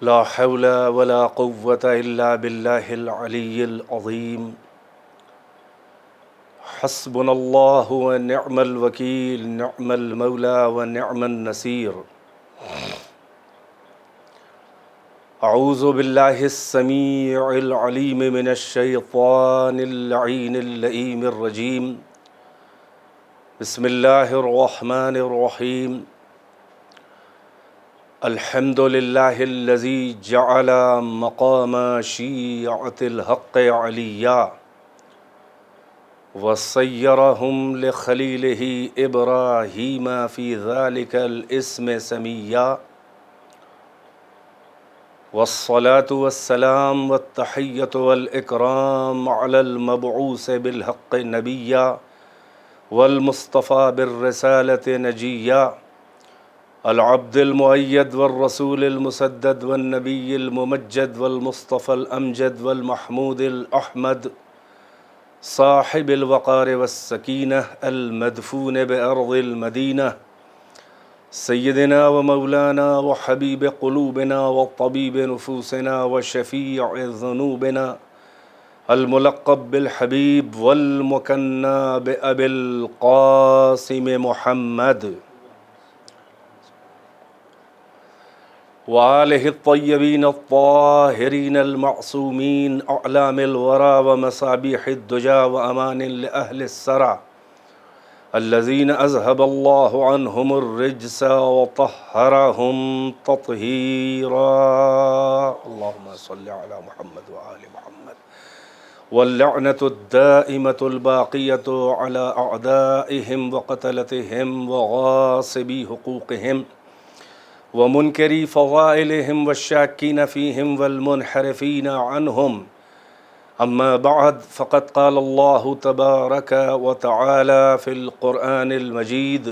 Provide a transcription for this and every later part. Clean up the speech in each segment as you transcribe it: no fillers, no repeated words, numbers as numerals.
لا حول ولا قوة إلا بالله العلي العظيم حسبنا الله ونعم الوكيل نعم المولى ونعم النصير أعوذ بالله السميع العليم من الشيطان اللعين اللئيم الرجيم بسم الله الرحمن الرحيم الحمد لله الذي جعل مقام شيعة الحق عليا وصيرهم لخليله إبراهيم في ذلك الاسم سميا والصلاة والسلام والتحية والإكرام على المبعوث بالحق نبيا والمصطفى بالرسالة نجيا العبد المؤيد والرسول المسدد والنبي الممجد والمصطفى الأمجد والمحمود الأحمد صاحب الوقار والسكينة المدفون بأرض المدينة سيدنا ومولانا وحبيب قلوبنا وطبيب نفوسنا وشفيع ذنوبنا الملقب بالحبيب والمكنى بأبي القاسم محمد وآله الطيبين الطاهرين المعصومين أعلام الورى ومصابيح الدجى وأمان لأهل السرى الذين أذهب الله عنهم الرجس وطهرهم تطهيرا اللهم صل على محمد وآل محمد واللعنة الدائمة الباقية على أعدائهم وقتلتهم وغاصبي حقوقهم ومنكري فضائلهم والشاكين فيهم والمنحرفين عنهم أما بعد فقد قال الله تبارك وتعالى في القرآن المجيد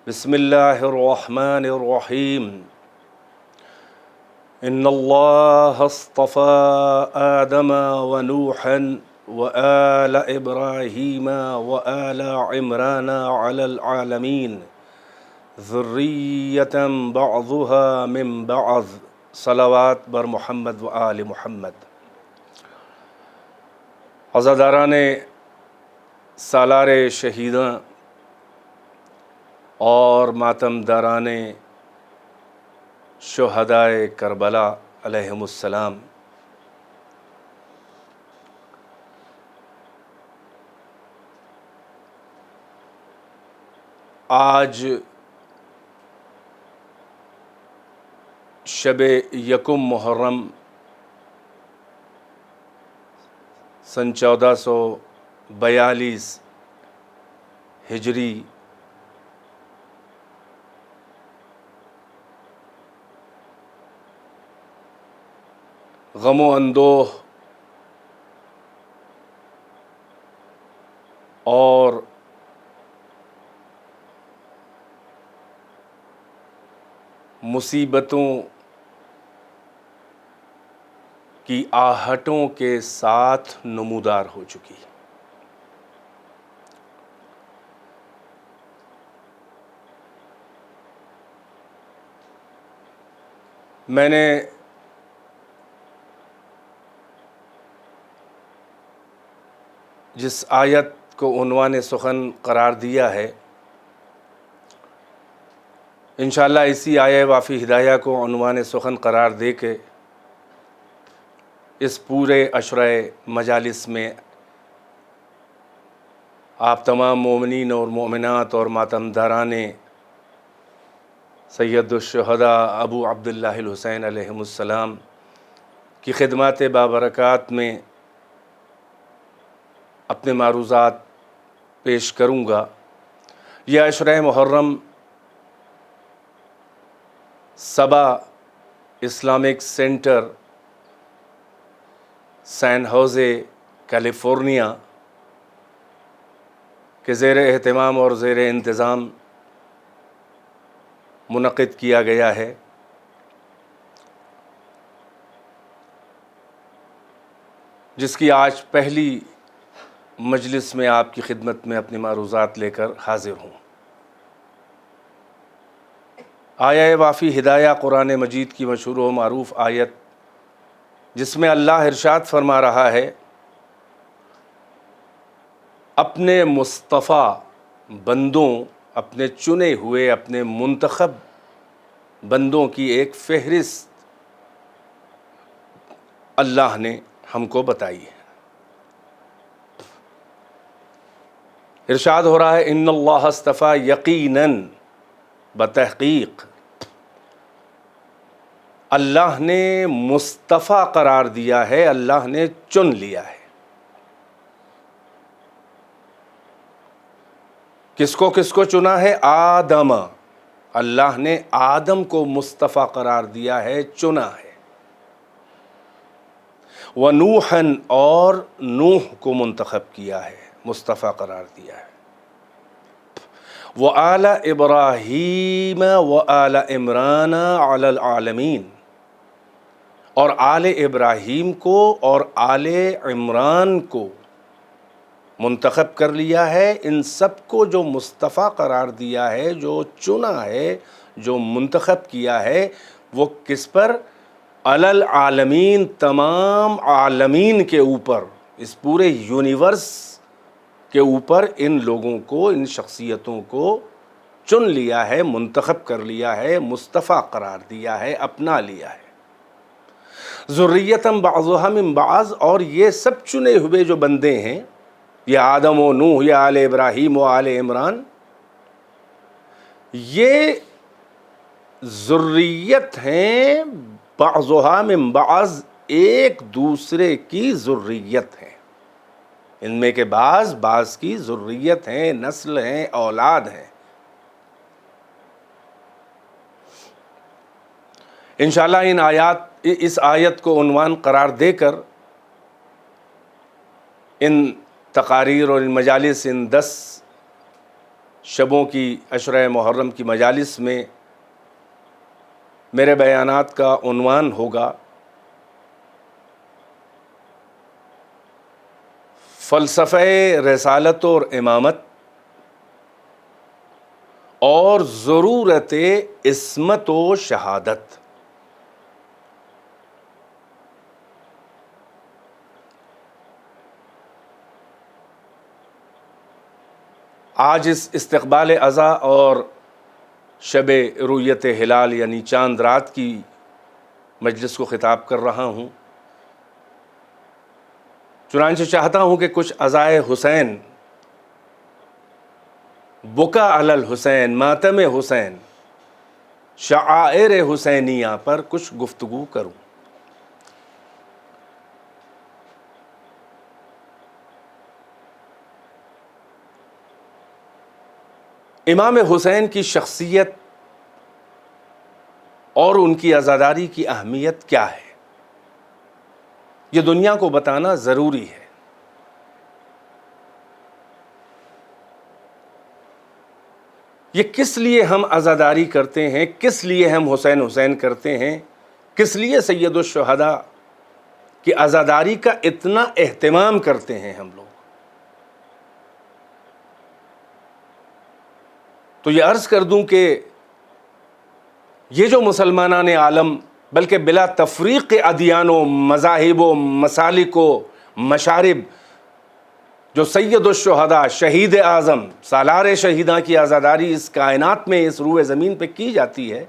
بسم الله الرحمن الرحيم إن الله اصطفى آدم ونوحا وآل إبراهيم وآل عمران على العالمين ذرية بعضها من بعض صلوات بر محمد و آل محمد عزاداران سالار شہیداں اور ماتم داران شہدائے کربلا علیہم السلام، آج شب یکم محرم سن 1442 ہجری غم و اندوہ اور مصیبتوں کی آہٹوں کے ساتھ نمودار ہو چکی۔ میں نے جس آیت کو عنوان سخن قرار دیا ہے، انشاءاللہ اسی آیہ وافی ہدایہ کو عنوان سخن قرار دے کے اس پورے عشرہ مجالس میں آپ تمام مومنین اور مومنات اور ماتم داران سید الشہداء ابو عبداللہ الحسین علیہم السلام کی خدمات بابرکات میں اپنے معروضات پیش کروں گا۔ یہ عشرہ محرم سبا اسلامک سینٹر سین ہوزے کیلیفورنیا کے زیر اہتمام اور زیر انتظام منعقد کیا گیا ہے۔ جس کی آج پہلی مجلس میں آپ کی خدمت میں اپنی معروضات لے کر حاضر ہوں۔ آیہ وافی ہدایہ قرآن مجید کی مشہور و معروف آیت، جس میں اللہ ارشاد فرما رہا ہے اپنے مصطفیٰ بندوں، اپنے چنے ہوئے، اپنے منتخب بندوں کی ایک فہرست اللہ نے ہم کو بتائی ہے۔ ارشاد ہو رہا ہے ان اللہ اصطفیٰ، یقیناً بتحقیق اللہ نے مصطفیٰ قرار دیا ہے، اللہ نے چن لیا ہے۔ کس کو چنا ہے؟ آدم، اللہ نے آدم کو مصطفیٰ قرار دیا ہے، چنا ہے۔ وَنُوحًا، اور نوح کو منتخب کیا ہے، مصطفیٰ قرار دیا ہے۔ وَآلَ إِبْرَاهِيمَ وَآلَ عِمْرَانَ عَلَى الْعَالَمِينَ، اور آل ابراہیم کو اور آل عمران کو منتخب کر لیا ہے۔ ان سب کو جو مصطفیٰ قرار دیا ہے، جو چنا ہے، جو منتخب کیا ہے، وہ کس پر؟ علی العالمین، تمام عالمین کے اوپر، اس پورے یونیورس کے اوپر ان لوگوں کو، ان شخصیتوں کو چن لیا ہے، منتخب کر لیا ہے، مصطفیٰ قرار دیا ہے، اپنا لیا ہے۔ ذریۃ بعضھا من بعض، اور یہ سب چنے ہوئے جو بندے ہیں، یہ آدم و نوح، یہ آل ابراہیم و آل عمران، یہ ذریت ہیں بعضھا من بعض، ایک دوسرے کی ذریت ہیں، ان میں کے بعض کی ذریت ہیں، نسل ہیں، اولاد ہیں۔ انشاءاللہ اس آیت کو عنوان قرار دے کر ان تقاریر اور ان مجالس، ان 10 شبوں کی عشرہ محرم کی مجالس میں میرے بیانات کا عنوان ہوگا فلسفہ رسالت اور امامت اور ضرورت عصمت و شہادت۔ آج اس استقبال اضحیٰ اور شب رؤیت ہلال یعنی چاند رات کی مجلس کو خطاب کر رہا ہوں، چنانچہ چاہتا ہوں کہ کچھ عزائے حسین، بکا علی الحسین، ماتم حسین، شعائر حسینیہ پر کچھ گفتگو کروں۔ امام حسین کی شخصیت اور ان کی عزاداری کی اہمیت کیا ہے، یہ دنیا کو بتانا ضروری ہے۔ یہ کس لیے ہم عزاداری کرتے ہیں، کس لیے ہم حسین حسین کرتے ہیں، کس لیے سید الشہداء کی عزاداری کا اتنا اہتمام کرتے ہیں ہم لوگ؟ تو یہ عرض کر دوں کہ یہ جو مسلمانان عالم بلکہ بلا تفریق ادیان و مذاہب و مسالک و مشارب جو سید الشہداء، شہید اعظم، سالار شہیداں کی عزاداری اس کائنات میں، اس روئے زمین پہ کی جاتی ہے،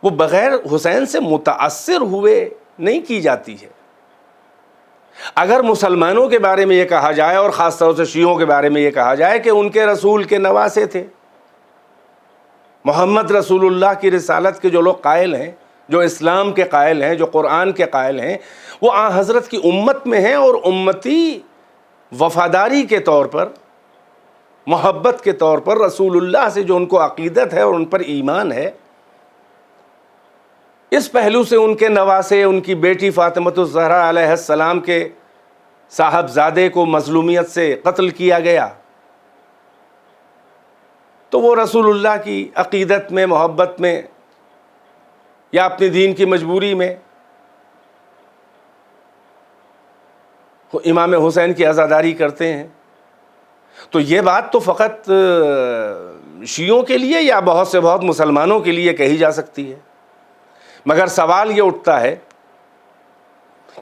وہ بغیر حسین سے متاثر ہوئے نہیں کی جاتی ہے۔ اگر مسلمانوں کے بارے میں یہ کہا جائے اور خاص طور سے شیعوں کے بارے میں یہ کہا جائے کہ ان کے رسول کے نواسے تھے، محمد رسول اللہ کی رسالت کے جو لوگ قائل ہیں، جو اسلام کے قائل ہیں، جو قرآن کے قائل ہیں، وہ آن حضرت کی امت میں ہیں، اور امتی وفاداری کے طور پر، محبت کے طور پر رسول اللہ سے جو ان کو عقیدت ہے اور ان پر ایمان ہے، اس پہلو سے ان کے نواسے، ان کی بیٹی فاطمۃ الزہرا علیہ السلام کے صاحبزادے کو مظلومیت سے قتل کیا گیا، تو وہ رسول اللہ کی عقیدت میں، محبت میں، یا اپنے دین کی مجبوری میں امام حسین کی عزاداری کرتے ہیں۔ تو یہ بات تو فقط شیعوں کے لیے یا بہت سے بہت مسلمانوں کے لیے کہی جا سکتی ہے، مگر سوال یہ اٹھتا ہے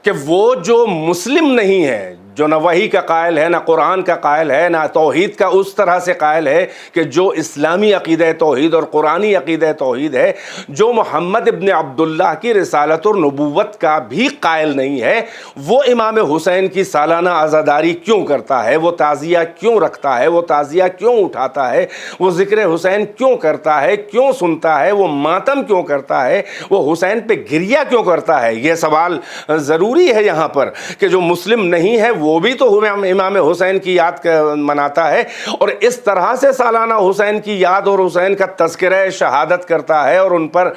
کہ وہ جو مسلم نہیں ہے، جو نہ وحی کا قائل ہے، نہ قرآن کا قائل ہے، نہ توحید کا اس طرح سے قائل ہے کہ جو اسلامی عقیدہ توحید اور قرآنی عقیدہ توحید ہے، جو محمد ابن عبداللہ کی رسالت اور نبوت کا بھی قائل نہیں ہے، وہ امام حسین کی سالانہ عزاداری کیوں کرتا ہے؟ وہ تعزیہ کیوں رکھتا ہے؟ وہ تعزیہ کیوں اٹھاتا ہے؟ وہ ذکر حسین کیوں کرتا ہے؟ کیوں سنتا ہے؟ وہ ماتم کیوں کرتا ہے؟ وہ حسین پہ گریہ کیوں کرتا ہے؟ یہ سوال ضروری ہے یہاں پر کہ جو مسلم نہیں ہے وہ بھی تو امام حسین کی یاد مناتا ہے، اور اس طرح سے سالانہ حسین کی یاد اور حسین کا تذکرہ شہادت کرتا ہے، اور ان پر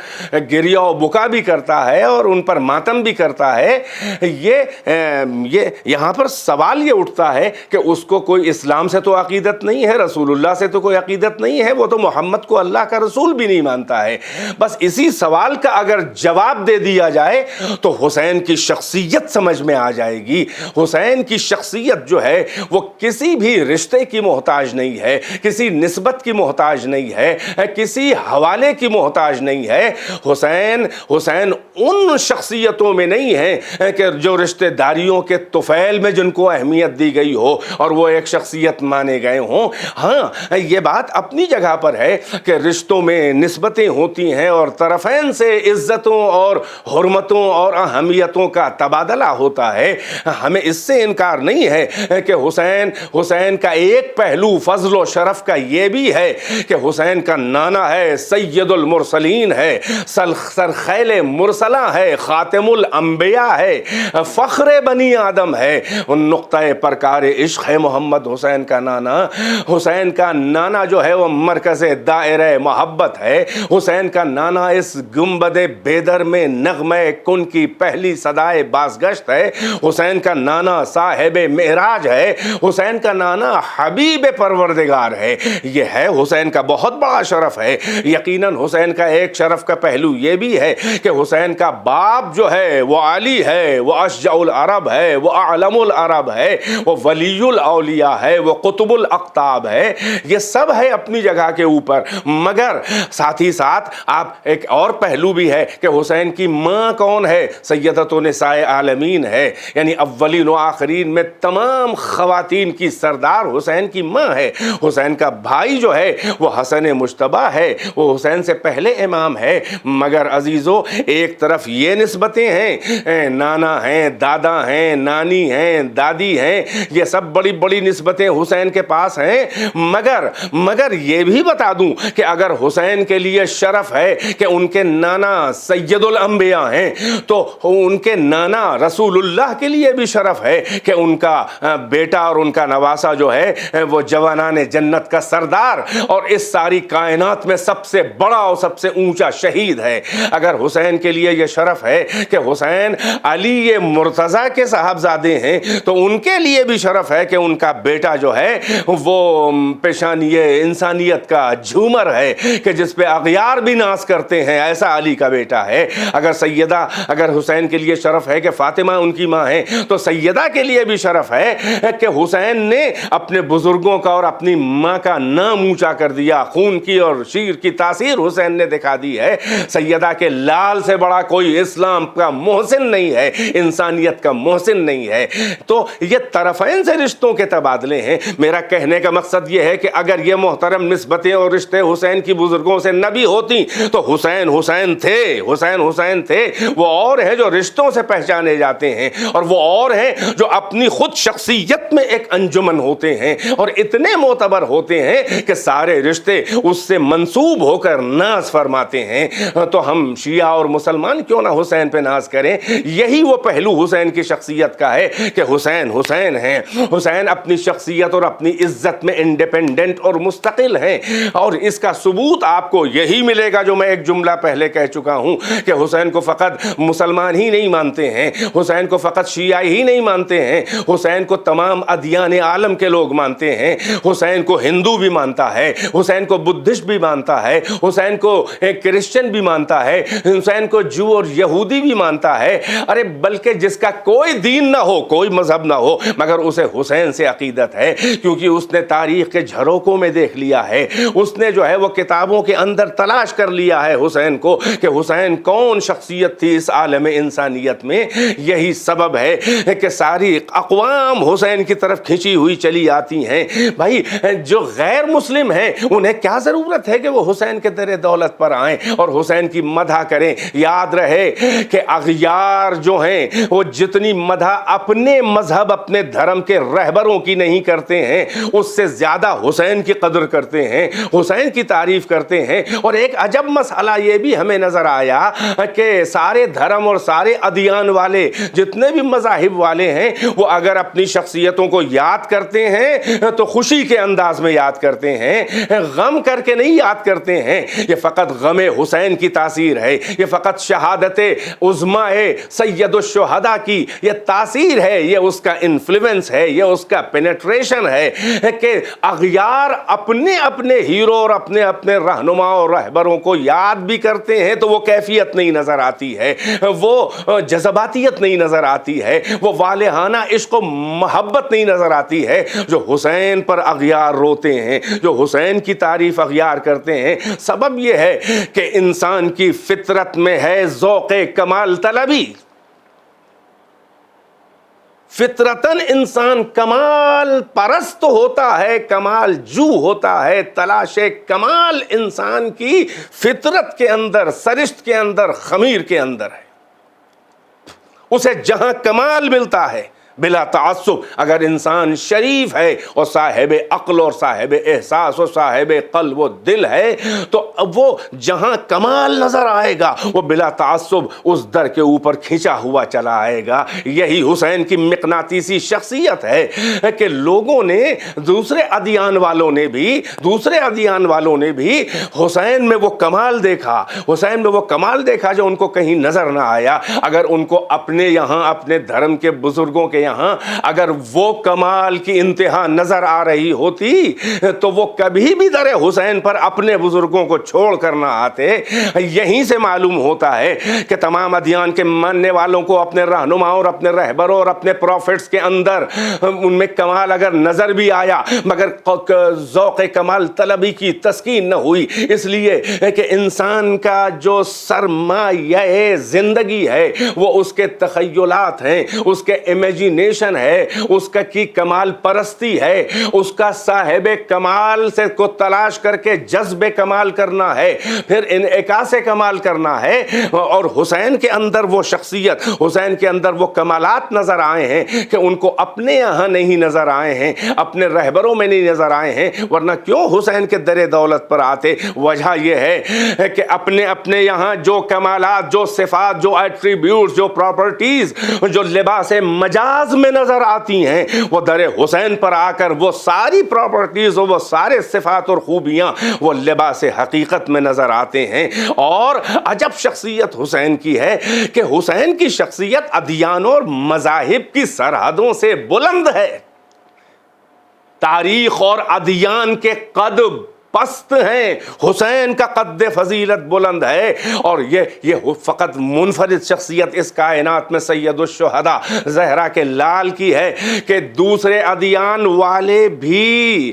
گریہ و بکا بھی کرتا ہے، اور ان پر ماتم بھی کرتا ہے۔ یہ یہاں پر سوال یہ اٹھتا ہے کہ اس کو کوئی اسلام سے تو عقیدت نہیں ہے، رسول اللہ سے تو کوئی عقیدت نہیں ہے، وہ تو محمد کو اللہ کا رسول بھی نہیں مانتا ہے۔ بس اسی سوال کا اگر جواب دے دیا جائے تو حسین کی شخصیت سمجھ میں آ جائے گی۔ حسین کی شخصیت جو ہے وہ کسی بھی رشتے کی محتاج نہیں ہے، کسی نسبت کی محتاج نہیں ہے، کسی حوالے کی محتاج نہیں ہے۔ حسین ان شخصیتوں میں نہیں ہے کہ جو رشتہ داریوں کے طفیل میں جن کو اہمیت دی گئی ہو اور وہ ایک شخصیت مانے گئے ہوں۔ ہاں، یہ بات اپنی جگہ پر ہے کہ رشتوں میں نسبتیں ہوتی ہیں اور طرفین سے عزتوں اور حرمتوں اور اہمیتوں کا تبادلہ ہوتا ہے۔ ہمیں اس سے انکار نہیں ہے کہ حسین کا ایک پہلو فضل و شرف کا یہ بھی ہے کہ حسین کا نانا ہے، سید المرسلین ہے، سرخیل مرسلہ ہے، خاتم الانبیاء ہے، فخر بنی آدم ہے، نقطہ پرکار عشق ہے محمد حسین کا نانا۔ حسین کا نانا جو ہے وہ مرکز دائرہ محبت ہے۔ حسین کا نانا اس گنبد بیدر میں نغمہ کن کی پہلی صدائے بازگشت ہے۔ حسین کا نانا صاحب معراج ہے۔ حسین کا نانا حبیب پروردگار ہے۔ یہ ہے حسین کا بہت بڑا شرف ہے۔ یقیناً حسین کا ایک شرف کا پہلو یہ بھی ہے کہ حسین کا باپ جو ہے وہ علی ہے، وہ اشجع العرب ہے، وہ اعلم العرب ہے، وہ ولی الاولیاء ہے، وہ قطب الاقطاب ہے۔ یہ سب ہے اپنی جگہ کے اوپر، مگر ساتھ ہی ساتھ آپ ایک اور پہلو بھی ہے کہ حسین کی ماں کون ہے؟ سیدۃ نساء عالمین ہے، یعنی اولین و آخرین میں تمام خواتین کی سردار حسین کی ماں ہے۔ حسین کا بھائی جو ہے وہ حسن مجتبی ہے، وہ حسین سے پہلے امام ہے۔ مگر عزیزو، ایک طرف یہ نسبتیں ہیں، نانا ہیں، دادا ہیں، نانی ہیں، دادی ہیں، یہ سب بڑی بڑی نسبتیں حسین کے پاس ہیں، مگر یہ بھی بتا دوں کہ اگر حسین کے لیے شرف ہے کہ ان کے نانا سید الانبیاء ہیں، تو ان کے نانا رسول اللہ کے لیے بھی شرف ہے کہ ان کا بیٹا اور ان کا نواسا جو ہے وہ جوانان جنت کا سردار اور اس ساری کائنات میں سب سے بڑا اور سب سے اونچا شہید ہے۔ اگر حسین کے لیے یہ شرف ہے کہ حسین علی مرتضیٰ کے صاحبزادے ہیں، تو ان کے لیے بھی شرف ہے کہ ان کا بیٹا جو ہے وہ پیشانی انسانیت کا جھومر ہے کہ جس پہ اغیار بھی ناز کرتے ہیں، ایسا علی کا بیٹا ہے۔ اگر حسین کے لیے شرف ہے کہ فاطمہ ان کی ماں ہے، تو سیدہ کے لیے بھی شرف ہے کہ حسین نے اپنے بزرگوں کا اور اپنی ماں کا نام اونچا کر دیا۔ خون کی اور شیر کی تاثیر حسین نے دکھا دی ہے۔ سیدہ کے لال سے بڑا کوئی اسلام کا محسن نہیں ہے، انسانیت کا محسن نہیں ہے۔ تو یہ طرفین سے رشتوں کے تبادلے ہیں۔ میرا کہنے کا مقصد یہ ہے کہ اگر یہ محترم نسبتیں اور رشتے حسین کی بزرگوں سے نہ بھی ہوتی تو حسین تھے۔ وہ اور ہیں جو رشتوں سے پہچانے جاتے ہیں، اور وہ اور ہیں جو اپنی خود شخصیت میں ایک انجمن ہوتے ہیں اور اتنے معتبر ہوتے ہیں کہ سارے رشتے اس سے منسوب ہو کر ناز فرماتے ہیں۔ تو ہم شیعہ اور مسلمان کیوں نہ حسین پہ ناز کریں؟ یہی وہ پہلو حسین کی شخصیت کا ہے کہ حسین ہیں۔ حسین اپنی شخصیت اور اپنی عزت میں انڈیپینڈنٹ اور مستقل ہیں، اور اس کا ثبوت آپ کو یہی ملے گا جو میں ایک جملہ پہلے کہہ چکا ہوں کہ حسین کو فقط مسلمان ہی نہیں مانتے ہیں، حسین کو فقط شیعہ ہی نہیں مانتے ہیں، ہیں, حسین کو تمام ادیان عالم کے لوگ مانتے ہیں, حسین کو ہندو بھی مانتا ہے, حسین کو بدھسٹ بھی مانتا ہے, حسین کو کرسچن بھی مانتا ہے, حسین کو جو اور یہودی بھی مانتا ہے. ارے بلکہ جس کا کوئی دین نہ ہو, کوئی مذہب نہ ہو, مگر اسے حسین سے عقیدت ہے, کیونکہ اس نے تاریخ کے جھروکوں میں دیکھ لیا ہے, اس نے جو ہے وہ کتابوں کے اندر تلاش کر لیا ہے حسین کو کہ حسین کون شخصیت تھی اس عالم انسانیت میں. یہی سبب ہے کہ ساری اقوام حسین کی طرف کھینچی ہوئی چلی آتی ہیں. بھائی جو غیر مسلم ہیں انہیں کیا ضرورت ہے کہ وہ حسین کے در دولت پر آئیں اور حسین کی مدح کریں. یاد رہے کہ اغیار جو ہیں وہ جتنی مدح اپنے مذہب اپنے دھرم کے رہبروں کی نہیں کرتے ہیں, اس سے زیادہ حسین کی قدر کرتے ہیں, حسین کی تعریف کرتے ہیں. اور ایک عجب مسئلہ یہ بھی ہمیں نظر آیا کہ سارے دھرم اور سارے ادیان والے جتنے بھی مذاہب والے ہیں وہ اگر اپنی شخصیتوں کو یاد کرتے ہیں تو خوشی کے انداز میں یاد کرتے ہیں, غم کر کے نہیں یاد کرتے ہیں. یہ فقط غم حسین کی تاثیر ہے, یہ فقط شہادت عظمیٰ سید الشہداء کی یہ تاثیر ہے, یہ اس کا انفلوئنس ہے, یہ اس کا پینیٹریشن ہے کہ اغیار اپنے اپنے ہیرو اور اپنے اپنے رہنما اور رہبروں کو یاد بھی کرتے ہیں تو وہ کیفیت نہیں نظر آتی ہے, وہ جذباتیت نہیں نظر آتی ہے, وہ والہانہ عشق و محبت نہیں نظر آتی ہے جو حسین پر اغیار روتے ہیں, جو حسین کی تعریف اغیار کرتے ہیں. سبب یہ ہے کہ انسان کی فطرت میں ہے ذوق کمال طلبی. فطرتاً انسان کمال پرست ہوتا ہے, کمال جو ہوتا ہے, تلاش کمال انسان کی فطرت کے اندر, سرشت کے اندر, خمیر کے اندر ہے. اسے جہاں کمال ملتا ہے بلا تعصب, اگر انسان شریف ہے اور صاحب عقل اور صاحب احساس اور صاحب قلب و دل ہے تو وہ جہاں کمال نظر آئے گا وہ بلا تعصب اس در کے اوپر کھینچا ہوا چلا آئے گا. یہی حسین کی مقناطیسی شخصیت ہے کہ لوگوں نے, دوسرے ادیان والوں نے بھی حسین میں وہ کمال دیکھا, حسین میں وہ کمال دیکھا جو ان کو کہیں نظر نہ آیا. اگر ان کو اپنے یہاں اپنے دھرم کے بزرگوں کے یہاں اگر وہ کمال کی انتہا نظر آ رہی ہوتی تو وہ کبھی بھی در حسین پر اپنے بزرگوں کو چھوڑ کر نہ آتے. یہیں سے معلوم ہوتا ہے کہ تمام ادیان کے ماننے والوں کو اپنے رہنماؤں اور اپنے رہبروں اور اپنے پروفٹس کے اندر ان میں کمال اگر نظر بھی آیا مگر ذوق کمال طلبی کی تسکین نہ ہوئی, اس لیے کہ انسان کا جو سرمایہ زندگی ہے وہ اس کے تخیلات ہیں, اس کے امیجینیشن ہے, اس کا کی کمال پرستی ہے, اس کا صاحب کمال سے کو تلاش کر کے جذب کمال کرنا ہے, پھر انعکاس کمال کرنا ہے. اور حسین کے اندر وہ شخصیت, حسین کے اندر وہ کمالات نظر آئے ہیں کہ ان کو اپنے یہاں نہیں نظر آئے ہیں, اپنے رہبروں میں نہیں نظر آئے ہیں. ورنہ کیوں حسین کے در دولت پر آتے؟ وجہ یہ ہے کہ اپنے اپنے یہاں جو کمالات, جو صفات, جو ایٹریبیوٹس, جو پراپرٹیز, جو لباس مجاز میں نظر آتی ہیں وہ در حسین پر آ کر وہ ساری پراپرٹیز اور وہ سارے صفات اور خوبیاں وہ لباس حقیقت میں نظر آتے ہیں. اور عجب شخصیت حسین کی ہے کہ حسین کی شخصیت ادیان اور مذاہب کی سرحدوں سے بلند ہے. تاریخ اور ادیان کے قد پست ہیں, حسین کا قد فضیلت بلند ہے. اور یہ فقط منفرد شخصیت اس کائنات میں سید الشہداء زہرا کے لال کی ہے کہ دوسرے ادیان والے بھی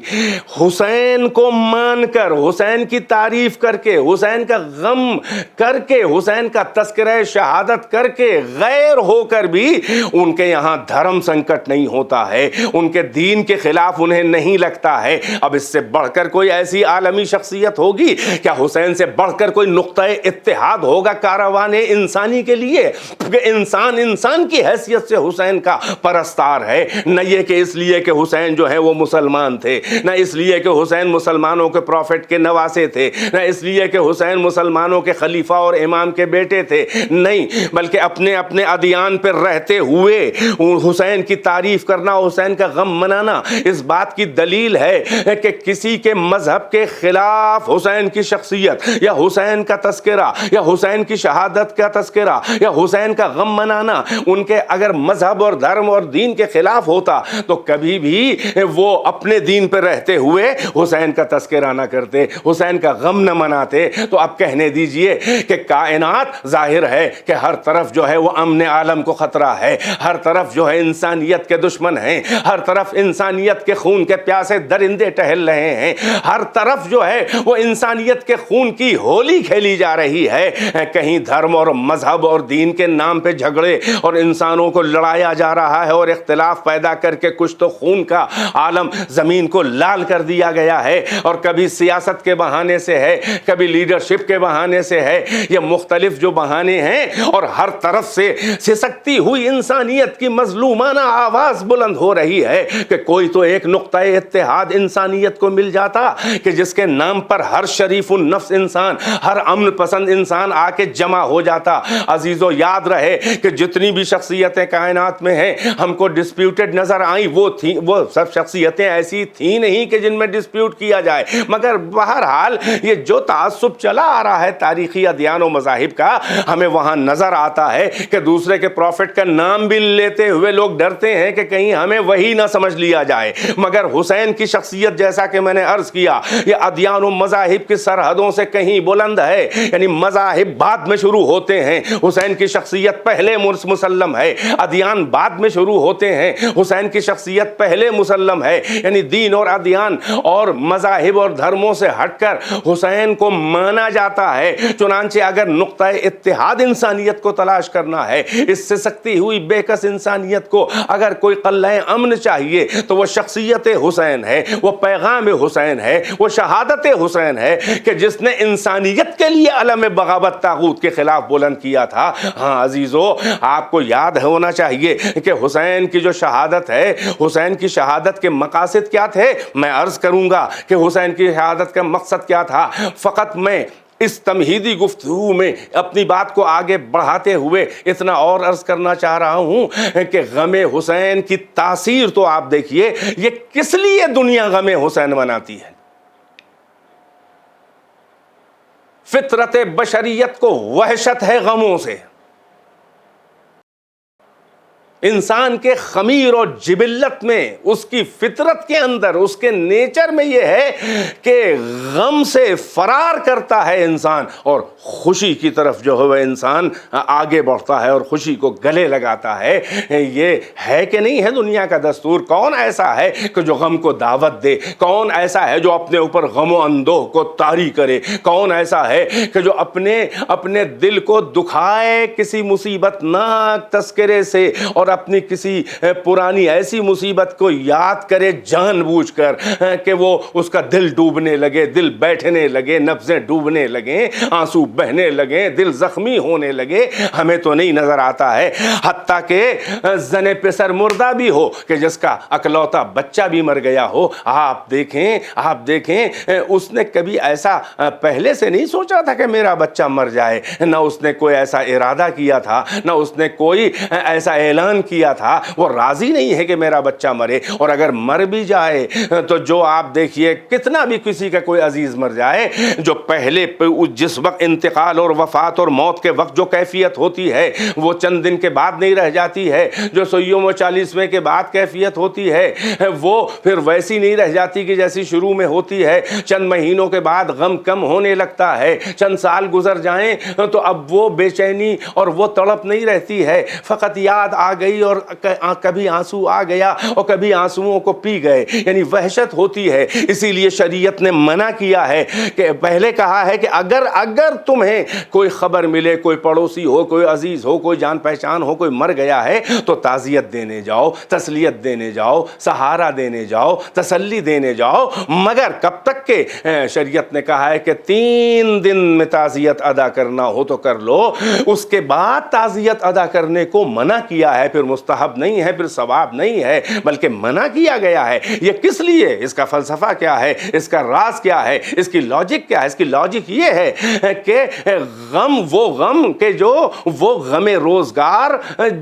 حسین کو مان کر, حسین کی تعریف کر کے, حسین کا غم کر کے, حسین کا تذکرہ شہادت کر کے غیر ہو کر بھی ان کے یہاں دھرم سنکٹ نہیں ہوتا ہے, ان کے دین کے خلاف انہیں نہیں لگتا ہے. اب اس سے بڑھ کر کوئی ایسی عالمی شخصیت ہوگی کیا؟ حسین سے بڑھ کر کوئی نقطہ اتحاد ہوگا کاروان انسانی کے لیے کہ انسان کی حیثیت سے حسین کا پرستار ہے؟ نہ یہ کہ اس لیے کہ حسین جو ہے وہ مسلمان تھے, نہ اس لیے کہ حسین مسلمانوں کے پروفٹ کے نواسے تھے, نہ اس لیے کہ حسین مسلمانوں کے خلیفہ اور امام کے بیٹے تھے. نہیں, بلکہ اپنے اپنے ادیان پر رہتے ہوئے حسین کی تعریف کرنا, حسین کا غم منانا اس بات کی دلیل ہے کہ کسی کے مذہب کے خلاف حسین کی شخصیت یا حسین کا تذکرہ یا حسین کی شہادت کا تذکرہ یا حسین کا غم منانا ان کے اگر مذہب اور دھرم اور دین کے خلاف ہوتا تو کبھی بھی وہ اپنے دین پر رہتے ہوئے حسین کا تذکرہ نہ کرتے, حسین کا غم نہ مناتے. تو اب کہنے دیجئے کہ کائنات ظاہر ہے کہ ہر طرف جو ہے وہ امن عالم کو خطرہ ہے, ہر طرف جو ہے انسانیت کے دشمن ہیں, ہر طرف انسانیت کے خون کے پیاسے درندے ٹہل رہے ہیں, ہر طرف جو ہے وہ انسانیت کے خون کی ہولی کھیلی جا رہی ہے. کہیں دھرم اور مذہب اور دین کے نام پہ جھگڑے اور انسانوں کو لڑایا جا رہا ہے اور اختلاف پیدا کر کے کچھ تو خون کا عالم زمین کو لال کر دیا گیا ہے, اور کبھی سیاست کے بہانے سے ہے, کبھی لیڈرشپ کے بہانے سے ہے, یہ مختلف جو بہانے ہیں. اور ہر طرف سے سسکتی ہوئی انسانیت کی مظلومانہ آواز بلند ہو رہی ہے کہ کوئی تو ایک نقطہ اتحاد انسانیت کو مل جاتا کہ جس کے نام پر ہر شریف النفس انسان, ہر امن پسند انسان آ کے جمع ہو جاتا. عزیزو یاد رہے کہ جتنی بھی شخصیتیں کائنات میں ہیں ہم کو ڈسپیوٹڈ نظر آئیں, وہ سب شخصیتیں ایسی تھیں نہیں کہ جن میں ڈسپیوٹ کیا جائے, مگر بہرحال یہ جو تعصب چلا آ رہا ہے تاریخی ادیان و مذاہب کا, ہمیں وہاں نظر آتا ہے کہ دوسرے کے پروفٹ کا نام بھی لیتے ہوئے لوگ ڈرتے ہیں کہ کہیں ہمیں وہی نہ سمجھ لیا جائے. مگر حسین کی شخصیت جیسا کہ میں نے عرض کیا یہ ادیان و مذاہب کی سرحدوں سے کہیں بلند ہے, یعنی مذاہب بعد میں شروع ہوتے ہیں, حسین کی شخصیت پہلے مسلم ہے, ادیان بعد میں شروع ہوتے ہیں, حسین کی شخصیت پہلے مسلم ہے. یعنی دین اور ادیان اور مذاہب اور دھرموں سے ہٹ کر حسین کو مانا جاتا ہے. چنانچہ اگر نقطہ اتحاد انسانیت کو تلاش کرنا ہے, اس سے سکتی ہوئی بے کس انسانیت کو اگر کوئی قلعہ امن چاہیے تو وہ شخصیت حسین ہے, وہ پیغام حسین ہے, وہ شہادت حسین ہے کہ جس نے انسانیت کے لیے علم بغاوت طاغوت کے خلاف بلند کیا تھا. ہاں عزیزو, آپ کو یاد ہونا چاہیے کہ حسین کی جو شہادت ہے, حسین کی شہادت کے مقاصد کیا تھے. میں عرض کروں گا کہ حسین کی شہادت کا مقصد کیا تھا. فقط میں اس تمہیدی گفتگو میں اپنی بات کو آگے بڑھاتے ہوئے اتنا اور عرض کرنا چاہ رہا ہوں کہ غم حسین کی تاثیر تو آپ دیکھیے, یہ کس لیے دنیا غم حسین مناتی ہے. فطرت بشریت کو وحشت ہے غموں سے. انسان کے خمیر اور جبلت میں, اس کی فطرت کے اندر, اس کے نیچر میں یہ ہے کہ غم سے فرار کرتا ہے انسان اور خوشی کی طرف جو ہے انسان آگے بڑھتا ہے اور خوشی کو گلے لگاتا ہے. یہ ہے کہ نہیں ہے دنیا کا دستور؟ کون ایسا ہے کہ جو غم کو دعوت دے؟ کون ایسا ہے جو اپنے اوپر غم و اندوہ کو طاری کرے؟ کون ایسا ہے کہ جو اپنے دل کو دکھائے کسی مصیبت ناک تذکرے سے اور اپنی کسی پرانی ایسی مصیبت کو یاد کرے جان بوجھ کر کہ وہ اس کا دل ڈوبنے لگے, دل بیٹھنے لگے, نبضیں ڈوبنے لگیں, آنسو بہنے لگیں, دل زخمی ہونے لگے؟ ہمیں تو نہیں نظر آتا ہے. حتیٰ کہ زن پسر مردہ بھی ہو کہ جس کا اکلوتا بچہ بھی مر گیا ہو, آپ دیکھیں اس نے کبھی ایسا پہلے سے نہیں سوچا تھا کہ میرا بچہ مر جائے, نہ اس نے کوئی ایسا ارادہ کیا تھا, نہ اس نے کوئی ایسا اعلان کیا تھا. وہ راضی نہیں ہے کہ میرا بچہ مرے, اور اگر مر بھی جائے تو جو آپ دیکھیے کتنا بھی کسی کا کوئی عزیز مر جائے, جو پہلے جس وقت انتقال اور وفات اور موت کے وقت جو کیفیت ہوتی ہے وہ چند دن کے بعد نہیں رہ جاتی ہے, جو سوئیوں و 40ویں کے بعد کیفیت ہوتی ہے وہ پھر ویسی نہیں رہ جاتی کہ جیسی شروع میں ہوتی ہے. چند مہینوں کے بعد غم کم ہونے لگتا ہے, چند سال گزر جائیں تو اب وہ بے چینی اور وہ تڑپ نہیں رہتی ہے, فقط یاد آ گئی اور کبھی آنسو آ گیا اور کبھی آنسوؤں کو پی گئے, یعنی وحشت ہوتی ہے. اسی لیے شریعت نے منع کیا ہے کہ پہلے کہا ہے کہ اگر تمہیں کوئی خبر ملے, کوئی پڑوسی ہو, کوئی عزیز ہو, کوئی جان پہچان ہو, کوئی مر گیا ہے تو تعزیت دینے جاؤ, تسلیت دینے جاؤ, سہارا دینے جاؤ, تسلی دینے جاؤ. مگر کب تک کہ شریعت نے کہا ہے کہ 3 دن میں تعزیت ادا کرنا ہو تو کر لو, اس کے بعد تعزیت ادا کرنے کو منع کیا ہے. پھر مستحب نہیں ہے، پھر ثواب نہیں ہے، بلکہ منع کیا گیا ہے۔ یہ کس لیے؟ اس کا فلسفہ کیا ہے؟ اس کا راز کیا ہے؟ اس کی لاجک کیا ہے؟ اس کی لاجک یہ ہے کہ غم کہ وہ غم روزگار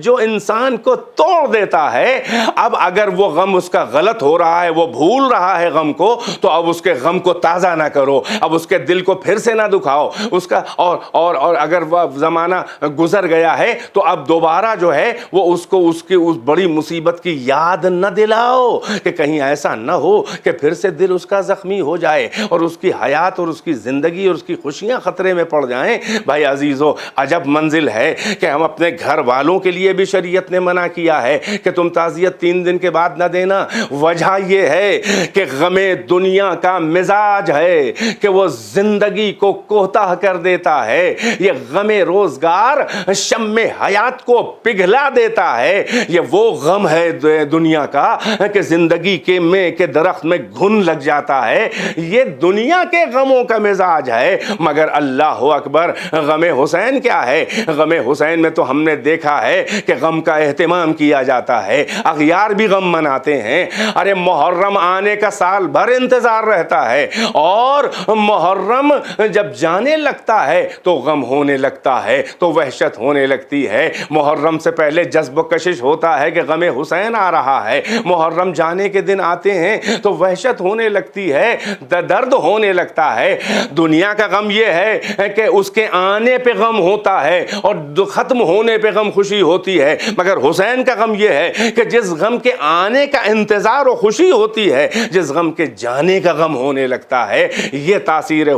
جو انسان کو توڑ دیتا ہے، اب اگر وہ غم اس کا غلط ہو رہا ہے، وہ بھول رہا ہے غم کو، تو اب اس کے غم کو تازہ نہ کرو، اب اس کے دل کو پھر سے نہ دکھاؤ اس کا، اور اگر وہ زمانہ گزر گیا ہے تو اب دوبارہ جو ہے وہ اس کو اس بڑی مصیبت کی یاد نہ دلاؤ، کہ کہیں ایسا نہ ہو کہ پھر سے دل اس کا زخمی ہو جائے اور اس کی حیات اور اس کی زندگی اور اس کی خوشیاں خطرے میں پڑ جائیں۔ بھائی عزیزو، عجب منزل ہے کہ ہم اپنے گھر والوں کے لیے بھی شریعت نے منع کیا ہے کہ تم تعزیت 3 دن کے بعد نہ دینا۔ وجہ یہ ہے کہ غم دنیا کا مزاج ہے کہ وہ زندگی کو کوتاہ کر دیتا ہے، یہ غم روزگار شمع حیات کو پگھلا دیتا ہے۔ یہ وہ غم ہے دنیا کا کہ زندگی کے درخت میں گھن لگ جاتا ہے، یہ دنیا کے غموں کا مزاج ہے۔ مگر اللہ اکبر، غم حسین کیا ہے؟ غم حسین میں تو ہم نے دیکھا ہے کہ غم کا اہتمام کیا جاتا ہے، اغیار بھی غم مناتے ہیں۔ ارے محرم آنے کا سال بھر انتظار رہتا ہے، اور محرم جب جانے لگتا ہے تو غم ہونے لگتا ہے، تو وحشت ہونے لگتی ہے۔ محرم سے پہلے جذب و کشش ہوتا ہے کہ غم حسین آ رہا ہے، محرم جانے کے دن آتے ہیں تو وحشت ہونے لگتی ہے، درد ہونے لگتا ہے۔ دنیا کا غم یہ ہے کہ اس کے آنے پہ غم ہوتا ہے اور ختم ہونے پہ غم خوشی ہوتی ہے، مگر حسین کا غم یہ ہے کہ جس غم کے آنے کا انتظار و خوشی ہوتی ہے، جس غم کے جانے کا غم ہونے لگتا ہے، یہ تاثیر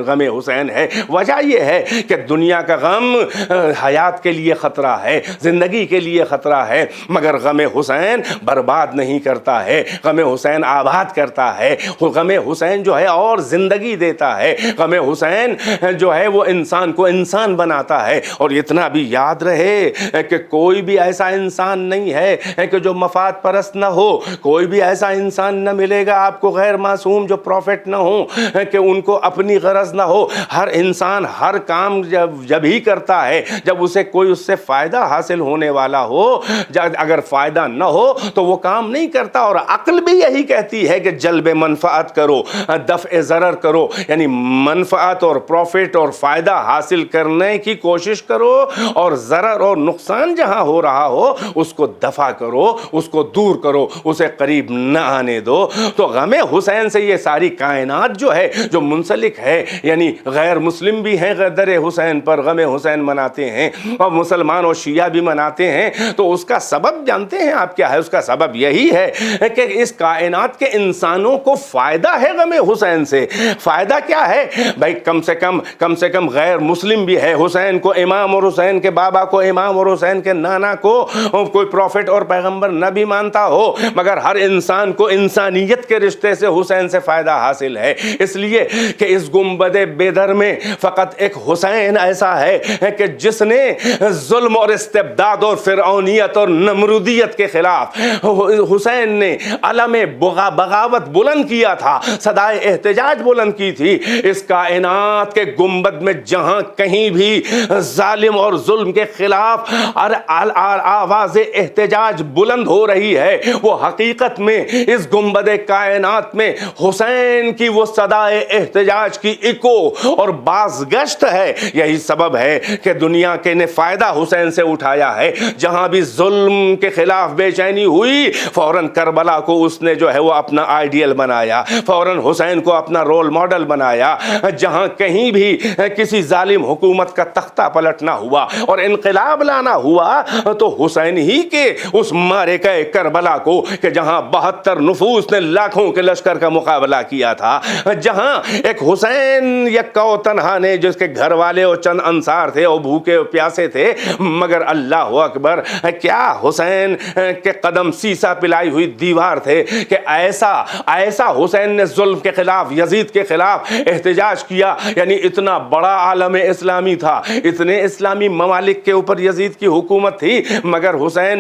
غم حسین ہے۔ وجہ یہ ہے کہ دنیا کا غم حیات کے لیے خطرہ ہے، زندگی کے لیے خطرہ ہے، مگر غم حسین برباد نہیں کرتا ہے، غم حسین آباد کرتا ہے۔ غم حسین جو ہے اور زندگی دیتا ہے، غم حسین جو ہے وہ انسان کو انسان بناتا ہے۔ اور اتنا بھی یاد رہے کہ کوئی بھی ایسا انسان نہیں ہے کہ جو مفاد پرست نہ ہو، کوئی بھی ایسا انسان نہ ملے گا آپ کو غیر معصوم جو پروفٹ نہ ہو، کہ ان کو اپنی غرض نہ ہو۔ ہر انسان ہر کام جب ہی کرتا ہے جب اسے کوئی اس سے فائدہ حاصل ہونے والا ہو، اگر فائدہ نہ ہو تو وہ کام نہیں کرتا۔ اور عقل بھی یہی کہتی ہے کہ جلب منفعت کرو، دفع ضرر کرو، یعنی منفعت اور پروفٹ اور فائدہ حاصل کرنے کی کوشش کرو، اور ضرر اور نقصان جہاں ہو رہا ہو اس کو دفع کرو، اس کو دور کرو، اسے قریب نہ آنے دو۔ تو غم حسین سے یہ ساری کائنات جو ہے جو منسلک ہے، یعنی غیر مسلم بھی ہیں در حسین پر غم حسین مناتے ہیں، اور مسلمان اور شیعہ بھی مناتے ہیں۔ تو اس کا سبب جانتے ہیں آپ کیا ہے؟ اس کا سبب یہی ہے کہ اس کائنات کے انسانوں کو فائدہ ہے غم حسین سے۔ فائدہ کیا ہے بھائی؟ کم سے کم غیر مسلم بھی ہے، حسین کو امام اور حسین کے بابا کو امام اور حسین کے نانا کو کوئی پروفٹ اور پیغمبر نہ بھی مانتا ہو، مگر ہر انسان کو انسانیت کے رشتے سے حسین سے فائدہ حاصل ہے۔ اس لیے کہ اس گنبد بیدر میں فقط ایک حسین ایسا ہے کہ جس نے ظلم اور استبداد اور فرعونیت اور نمرودیت کے خلاف حسین نے علم بغاوت بلند کیا تھا، صدائے احتجاج بلند کی تھی۔ اس کائنات کے گنبد میں جہاں کہیں بھی ظالم اور ظلم کے خلاف آواز احتجاج بلند ہو رہی ہے، وہ حقیقت میں اس گنبد کائنات میں حسین کی وہ صدائے احتجاج کی ایکو اور بازگشت ہے۔ یہی سبب ہے کہ دنیا کے نے فائدہ حسین سے اٹھایا ہے۔ جہاں بھی ظلم کے خلاف بے چینی ہوئی، فوراً کربلا کو اس نے جو ہے وہ اپنا آئیڈیل بنایا، فوراً حسین کو اپنا رول ماڈل بنایا۔ جہاں کہیں بھی کسی ظالم حکومت کا تختہ پلٹنا ہوا اور انقلاب لانا ہوا تو حسین ہی کے اس معرکہ کربلا کو، کہ جہاں 72 نفوس نے لاکھوں کے لشکر کا مقابلہ کیا تھا، جہاں ایک حسین یکا و تنہا نے، جس کے گھر والے اور چند انصار تھے اور بھوکے اور پیاسے تھے، مگر اللہ اکبر، کیا حسین کے قدم سیسا پلائی ہوئی دیوار تھے کہ ایسا حسین نے ظلم کے خلاف، یزید کے خلاف احتجاج کیا۔ یعنی اتنا بڑا عالم اسلامی تھا، اتنے اسلامی ممالک کے اوپر یزید کی حکومت تھی، مگر حسین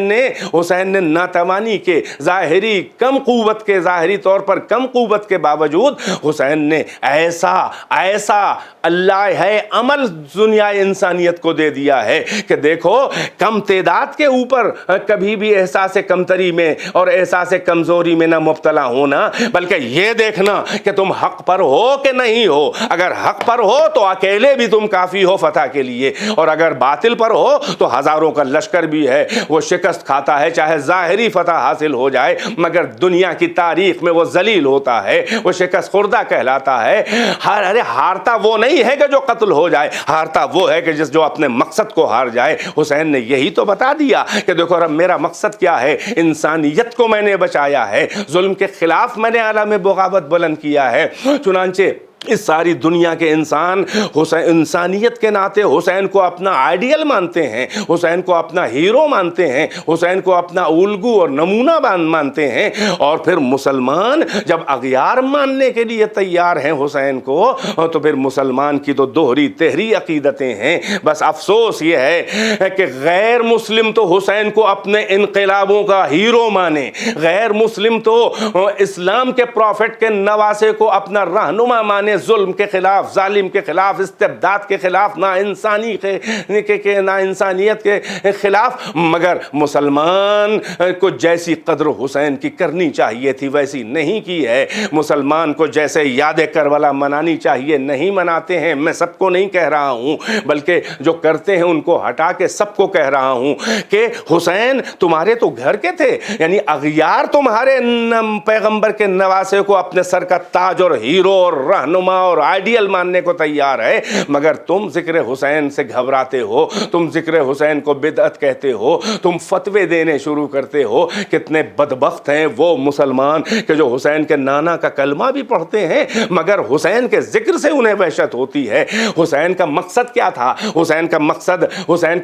نے ناتوانی کے ظاہری طور پر کم قوت کے باوجود حسین نے ایسا اللہ ہے عمل دنیا انسانیت کو دے دیا ہے کہ دیکھو، کم تعداد کے اوپر کبھی بھی احساس کمتری میں اور احساس کمزوری میں نہ مبتلا ہونا، بلکہ یہ دیکھنا کہ تم حق پر ہو کہ نہیں ہو۔ اگر حق پر ہو تو اکیلے بھی تم کافی ہو فتح کے لیے، اور اگر باطل پر ہو تو ہزاروں کا لشکر بھی ہے، وہ شکست کھاتا ہے، چاہے ظاہری فتح حاصل ہو جائے مگر دنیا کی تاریخ میں وہ ذلیل ہوتا ہے، وہ شکست خوردہ کہلاتا ہے۔ ارے ہارتا وہ نہیں ہے کہ جو قتل ہو جائے، ہارتا وہ ہے کہ جو اپنے مقصد کو ہار جائے۔ حسین نے یہی تو بتا دیا کہ دیکھو رب میرا مقصد کیا ہے، انسانیت کو میں نے بچایا ہے، ظلم کے خلاف میں نے علم بغاوت بلند کیا ہے۔ چنانچہ اس ساری دنیا کے انسان انسانیت کے ناطے حسین کو اپنا آئیڈیل مانتے ہیں، حسین کو اپنا ہیرو مانتے ہیں، حسین کو اپنا الگو اور نمونہ مانتے ہیں۔ اور پھر مسلمان جب اغیار ماننے کے لیے تیار ہیں حسین کو، تو پھر مسلمان کی تو دوہری تہری عقیدتیں ہیں۔ بس افسوس یہ ہے کہ غیر مسلم تو حسین کو اپنے انقلابوں کا ہیرو مانے، غیر مسلم تو اسلام کے پروفٹ کے نواسے کو اپنا رہنما مانے، ظلم کے خلاف، ظالم کے خلاف، استبداد کے خلاف، نا انسانیت کے خلاف۔ مگر مسلمان کو جیسی قدر حسین کی کرنی چاہیے تھی ویسی نہیں کی ہے۔ مسلمان کو جیسے یاد کربلا منانی چاہیے نہیں مناتے ہیں۔ میں سب کو نہیں کہہ رہا ہوں، بلکہ جو کرتے ہیں ان کو ہٹا کے سب کو کہہ رہا ہوں کہ حسین تمہارے تو گھر کے تھے، یعنی اغیار تمہارے پیغمبر کے نواسے کو اپنے سر کا تاج اور ہیرو اور رہنما اور آئیڈیل ماننے کو تیار ہے، مگر تم ذکر حسین سے گھبراتے ہو، تم ذکر حسین کو بدعت کہتے ہو، تم فتوے دینے شروع کرتے ہو۔ کتنے بدبخت ہیں وہ مسلمان کہ جو حسین کے نانا کا کلمہ بھی پڑھتے ہیں مگر حسین کے ذکر سے انہیں وحشت ہوتی ہے۔ حسین کا مقصد کیا تھا؟ حسین کے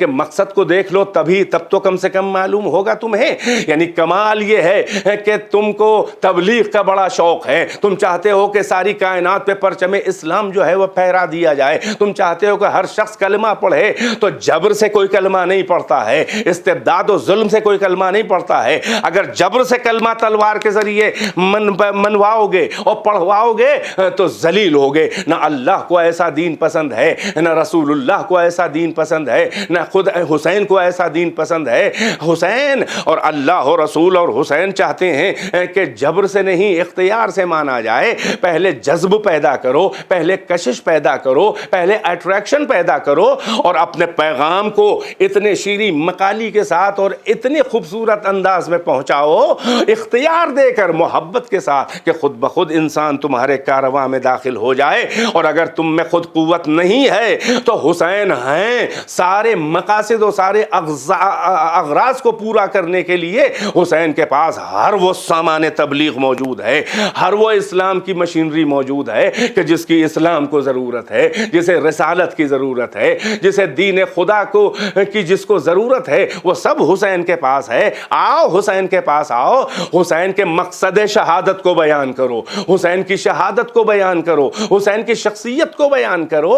مقصد کو دیکھ لو، تب تو کم سے کم معلوم ہوگا تمہیں۔ یعنی کمال یہ ہے کہ تم کو تبلیغ کا بڑا شوق ہے، تم چاہتے ہو کہ ساری کائنات پہ پرچم اسلام جو ہے وہ پھیرا دیا جائے، تم چاہتے ہو کہ ہر شخص کلمہ پڑھے۔ تو جبر سے کوئی کلمہ نہیں پڑھتا ہے، استبداد و ظلم سے کوئی کلمہ نہیں پڑھتا ہے۔ اگر جبر سے کلمہ تلوار کے ذریعے منواؤ گے اور پڑھواؤ گے تو ذلیل ہوگے۔ نہ اللہ کو ایسا دین پسند ہے، نہ رسول اللہ کو ایسا دین پسند ہے، نہ خود حسین کو ایسا دین پسند ہے۔ حسین اور اللہ اور رسول اور حسین چاہتے ہیں کہ جبر سے نہیں اختیار سے مانا جائے۔ پہلے جذب پیدا کرو، پہلے کشش پیدا کرو، پہلے اٹریکشن پیدا کرو، اور اپنے پیغام کو اتنے شیریں مقالی کے ساتھ اور اتنے خوبصورت انداز میں پہنچاؤ، اختیار دے کر، محبت کے ساتھ، کہ خود بخود انسان تمہارے کارواں میں داخل ہو جائے۔ اور اگر تم میں خود قوت نہیں ہے تو حسین ہیں، سارے مقاصد و سارے اغراض کو پورا کرنے کے لیے حسین کے پاس ہر وہ سامان تبلیغ موجود ہے، ہر وہ اسلام کی مشینری موجود ہے کہ جس کی اسلام کو ضرورت ہے، جسے رسالت کی ضرورت ہے، جسے دین خدا کی جس کو ضرورت ہے، وہ سب حسین کے پاس ہے۔ آؤ حسین کے پاس آؤ، حسین کے مقصد شہادت کو بیان کرو، حسین کی شہادت کو بیان کرو، حسین کی شخصیت کو بیان کرو۔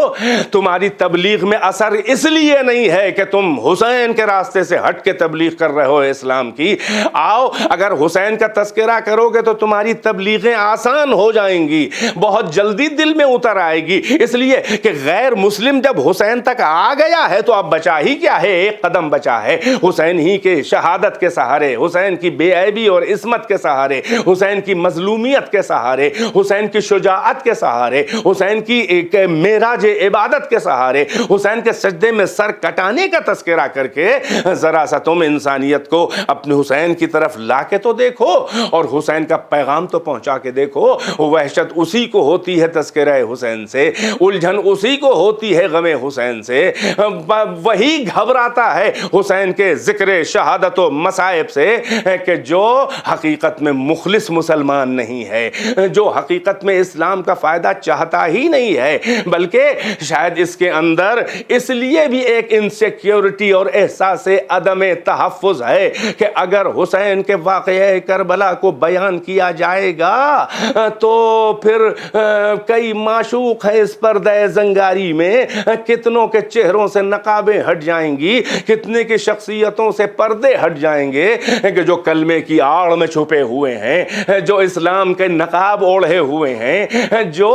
تمہاری تبلیغ میں اثر اس لیے نہیں ہے کہ تم حسین کے راستے سے ہٹ کے تبلیغ کر رہے ہو اسلام کی۔ آؤ، اگر حسین کا تذکرہ کرو گے تو تمہاری تبلیغیں آسان ہو جائیں گی، بہت جلدی دل میں اتر آئے گی، اس لیے کہ غیر مسلم جب حسین تک آ گیا ہے تو اب بچا ہی کیا ہے، ایک قدم بچا ہے۔ حسین ہی کے شہادت کے سہارے، حسین کی بے عیبی اور عصمت کے سہارے، حسین کی مظلومیت کے سہارے، حسین کی شجاعت کے سہارے، حسین کی معراج عبادت کے سہارے، حسین کے سجدے میں سر کٹانے کا تذکرہ کر کے ذرا سا تم انسانیت کو اپنے حسین کی طرف لا کے تو دیکھو، اور حسین کا پیغام تو پہنچا کے دیکھو۔ وحشت اسی کو ہوتی ہے تذکرہ حسین سے، الجھن اسی کو ہوتی ہے غم حسین سے، وہی گھبراتا ہے حسین کے ذکر شہادت و مصائب سے کہ جو حقیقت میں مخلص مسلمان نہیں ہے، جو حقیقت میں اسلام کا فائدہ چاہتا ہی نہیں ہے، بلکہ شاید اس کے اندر اس لیے بھی ایک انسیکیورٹی اور احساس عدم تحفظ ہے کہ اگر حسین کے واقعہ کربلا کو بیان کیا جائے گا تو پھر کئی معشوق ہیں اس پردہ زنگاری میں، کتنوں کے چہروں سے نقابیں ہٹ جائیں گی، کتنے کی شخصیتوں سے پردے ہٹ جائیں گے کہ جو کلمے کی آڑ میں چھپے ہوئے ہیں، جو اسلام کے نقاب اوڑھے ہوئے ہیں، جو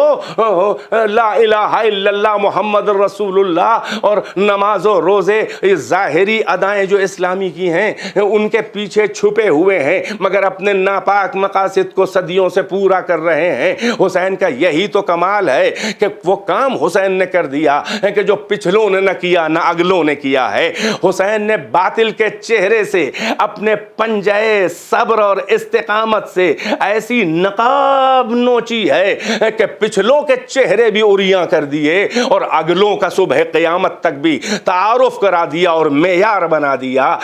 لا الہ الا اللہ محمد رسول اللہ اور نماز و روزے ظاہری ادائیں جو اسلامی کی ہیں ان کے پیچھے چھپے ہوئے ہیں، مگر اپنے ناپاک مقاصد کو صدیوں سے پورا کر رہے ہیں۔ حسین کا یہی تو کمال ہے کہ وہ کام حسین نے کر دیا کہ جو پچھلوں نے نہ کیا نہ اگلوں نے کیا ہے۔ حسین نے باطل کے چہرے سے اپنے پنجے صبر اور استقامت سے ایسی نقاب نوچی ہے کہ پچھلوں کے چہرے بھی عریاں کر دیے اور اگلوں کا صبح قیامت تک بھی تعارف کرا دیا اور معیار بنا دیا۔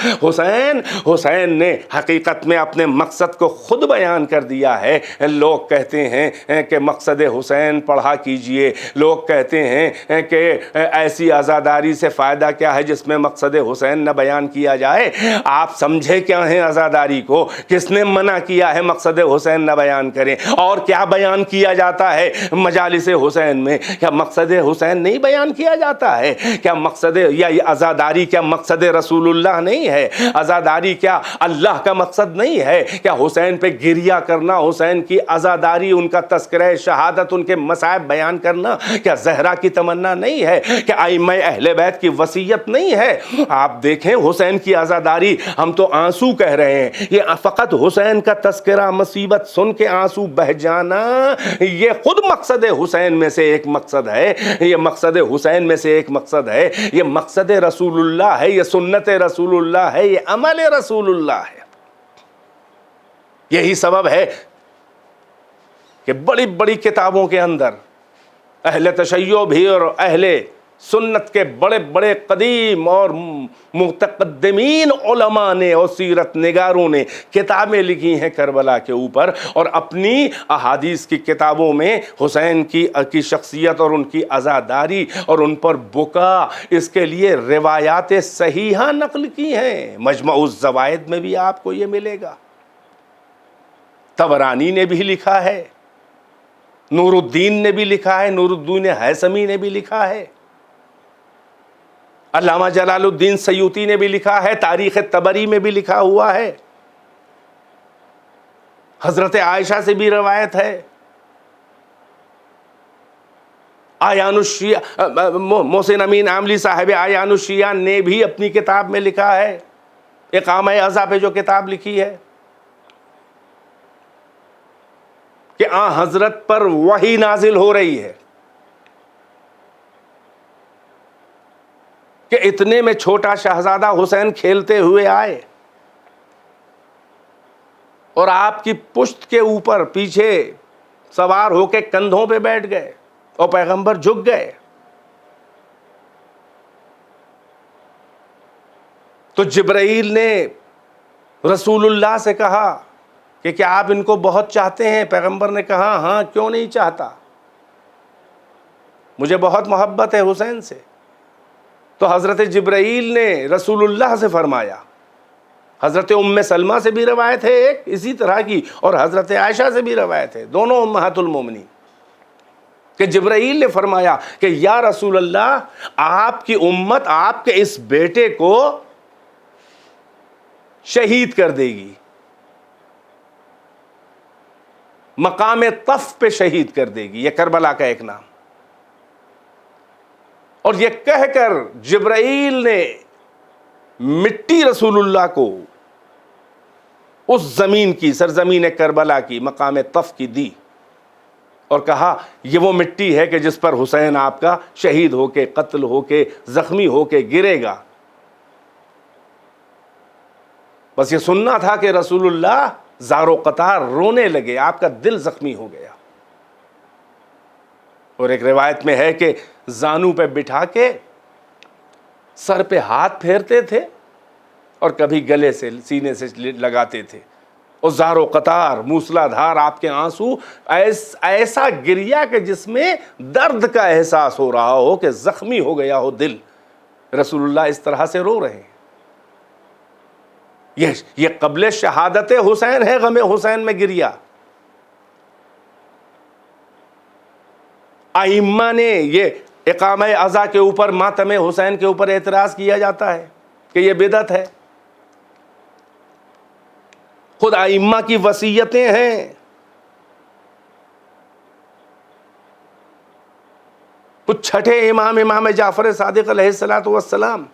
حسین نے حقیقت میں اپنے مقصد کو خود بیان کر دیا ہے۔ لوگ کہتے ہیں کہ مقصد حسین پڑھا کیجئے، لوگ کہتے ہیں کہ ایسی عزاداری سے فائدہ کیا ہے جس میں مقصد حسین نہ بیان کیا جائے۔ آپ سمجھے کیا ہیں عزاداری کو؟ کس نے منع کیا ہے مقصد حسین نہ بیان کریں؟ اور کیا بیان کیا جاتا ہے مجالس حسین میں؟ کیا مقصد حسین نہیں بیان کیا جاتا ہے؟ کیا مقصد یا عزاداری کیا مقصد رسول اللہ نہیں ہے؟ عزاداری کیا اللہ کا مقصد نہیں ہے؟ کیا حسین پہ گریہ کرنا، حسین کی عزاداری، ان کا تذکرہ شہادت، ان کے مصائب بیان کرنا کیا زہرا کی تمنا نہیں ہے؟ کیا ائمہ اہل بیت کی وصیت نہیں ہے؟ آپ دیکھیں حسین کی عزاداری، ہم تو آنسو کہہ رہے ہیں، یہ فقط حسین کا تذکرہ مصیبت سن کے آنسو بہ جانا یہ خود مقصد حسین میں سے ایک مقصد ہے، یہ مقصد حسین میں سے ایک مقصد ہے، یہ مقصد رسول اللہ ہے، یہ سنت رسول اللہ ہے، یہ عمل رسول اللہ ہے۔ یہی سبب ہے کہ بڑی بڑی کتابوں کے اندر اہل تشیع بھی اور اہل سنت کے بڑے بڑے قدیم اور متقدمین علماء نے اور سیرت نگاروں نے کتابیں لکھی ہیں کربلا کے اوپر، اور اپنی احادیث کی کتابوں میں حسین کی شخصیت اور ان کی عزاداری اور ان پر بکا، اس کے لیے روایات صحیحہ نقل کی ہیں۔ مجمع الزوائد میں بھی آپ کو یہ ملے گا، طبرانی نے بھی لکھا ہے، نور الدین نے بھی لکھا ہے، نور الدین ہیثمی نے بھی لکھا ہے، علامہ جلال الدین سیوطی نے بھی لکھا ہے، تاریخ طبری میں بھی لکھا ہوا ہے، حضرت عائشہ سے بھی روایت ہے، آیان الشیعہ محسن امین عاملی صاحب آیان الشیعہ نے بھی اپنی کتاب میں لکھا ہے، اقامہ عزا پہ جو کتاب لکھی ہے، کہ حضرت پر وحی نازل ہو رہی ہے کہ اتنے میں چھوٹا شہزادہ حسین کھیلتے ہوئے آئے اور آپ کی پشت کے اوپر پیچھے سوار ہو کے کندھوں پہ بیٹھ گئے اور پیغمبر جھک گئے۔ تو جبرائیل نے رسول اللہ سے کہا کہ کیا آپ ان کو بہت چاہتے ہیں؟ پیغمبر نے کہا ہاں، کیوں نہیں چاہتا، مجھے بہت محبت ہے حسین سے۔ تو حضرت جبرائیل نے رسول اللہ سے فرمایا، حضرت ام سلمہ سے بھی روایت ہے ایک اسی طرح کی، اور حضرت عائشہ سے بھی روایت ہے، دونوں امہات المومنین، کہ جبرائیل نے فرمایا کہ یا رسول اللہ، آپ کی امت آپ کے اس بیٹے کو شہید کر دے گی، مقام طف پہ شہید کر دے گی، یہ کربلا کا ایک نام۔ اور یہ کہہ کر جبرائیل نے مٹی رسول اللہ کو اس زمین کی، سرزمین کربلا کی، مقام طف کی دی اور کہا یہ وہ مٹی ہے کہ جس پر حسین آپ کا شہید ہو کے، قتل ہو کے، زخمی ہو کے گرے گا۔ بس یہ سننا تھا کہ رسول اللہ زار و قطار رونے لگے، آپ کا دل زخمی ہو گیا۔ اور ایک روایت میں ہے کہ زانو پہ بٹھا کے سر پہ ہاتھ پھیرتے تھے اور کبھی گلے سے، سینے سے لگاتے تھے، اور زار و قطار موسلا دھار آپ کے آنسو، ایسا گریہ کہ جس میں درد کا احساس ہو رہا ہو، کہ زخمی ہو گیا ہو دل۔ رسول اللہ اس طرح سے رو رہے ہیں۔ یہ قبل شہادت حسین ہے، غم حسین میں گریہ۔ ائمہ نے یہ اقامہ عزا کے اوپر، ماتم حسین کے اوپر اعتراض کیا جاتا ہے کہ یہ بدعت ہے. خود ائمہ کی وصیتیں ہیں. کچھ چھٹے امام جعفر صادق علیہ الصلوۃ والسلام،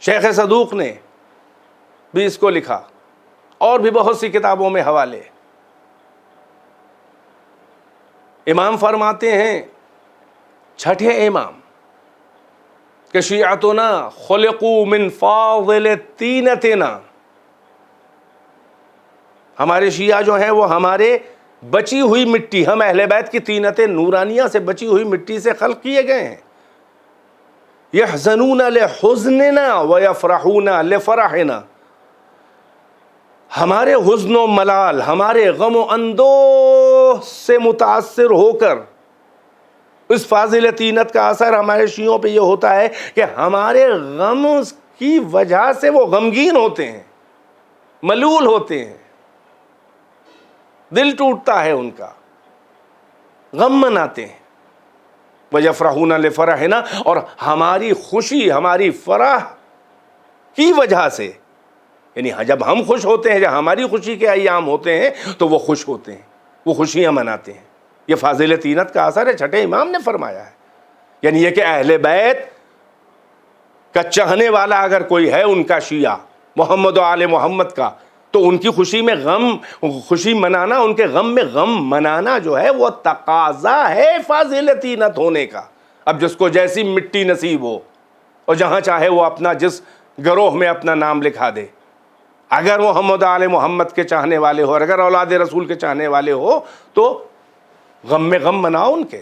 شیخ صدوق نے بھی اس کو لکھا، اور بھی بہت سی کتابوں میں حوالے. امام فرماتے ہیں چھٹے امام کہ شیعتنا خلقوا من فاضل طینتنا، ہمارے شیعہ جو ہیں وہ ہمارے بچی ہوئی مٹی، ہم اہل بیت کی طینت نورانیہ سے بچی ہوئی مٹی سے خلق کیے گئے ہیں. یحزنون لحزننا ویفرحون لفرحنا، ہمارے حزن و ملال، ہمارے غم و اندوہ سے متاثر ہو کر، اس فاضل طینت کا اثر ہمارے شیعوں پہ یہ ہوتا ہے کہ ہمارے غم کی وجہ سے وہ غمگین ہوتے ہیں، ملول ہوتے ہیں، دل ٹوٹتا ہے ان کا، غم مناتے ہیں. وَيَفْرَحُونَ لِفَرَحِنَا، اور ہماری خوشی، ہماری فرح کی وجہ سے، یعنی جب ہم خوش ہوتے ہیں، جب ہماری خوشی کے ایام ہوتے ہیں تو وہ خوش ہوتے ہیں، وہ خوشیاں مناتے ہیں. یہ فاضل طینت کا اثر ہے، چھٹے امام نے فرمایا ہے. یعنی یہ کہ اہل بیت کا چاہنے والا اگر کوئی ہے، ان کا شیعہ محمد و آل محمد کا، تو ان کی خوشی میں خوشی منانا، ان کے غم میں غم منانا جو ہے وہ تقاضا ہے فاضل طینت ہونے کا. اب جس کو جیسی مٹی نصیب ہو اور جہاں چاہے وہ اپنا جس گروہ میں اپنا نام لکھا دے، اگر وہ محمد آل محمد کے چاہنے والے ہو، اور اگر اولاد رسول کے چاہنے والے ہو، تو غم میں غم مناؤ ان کے.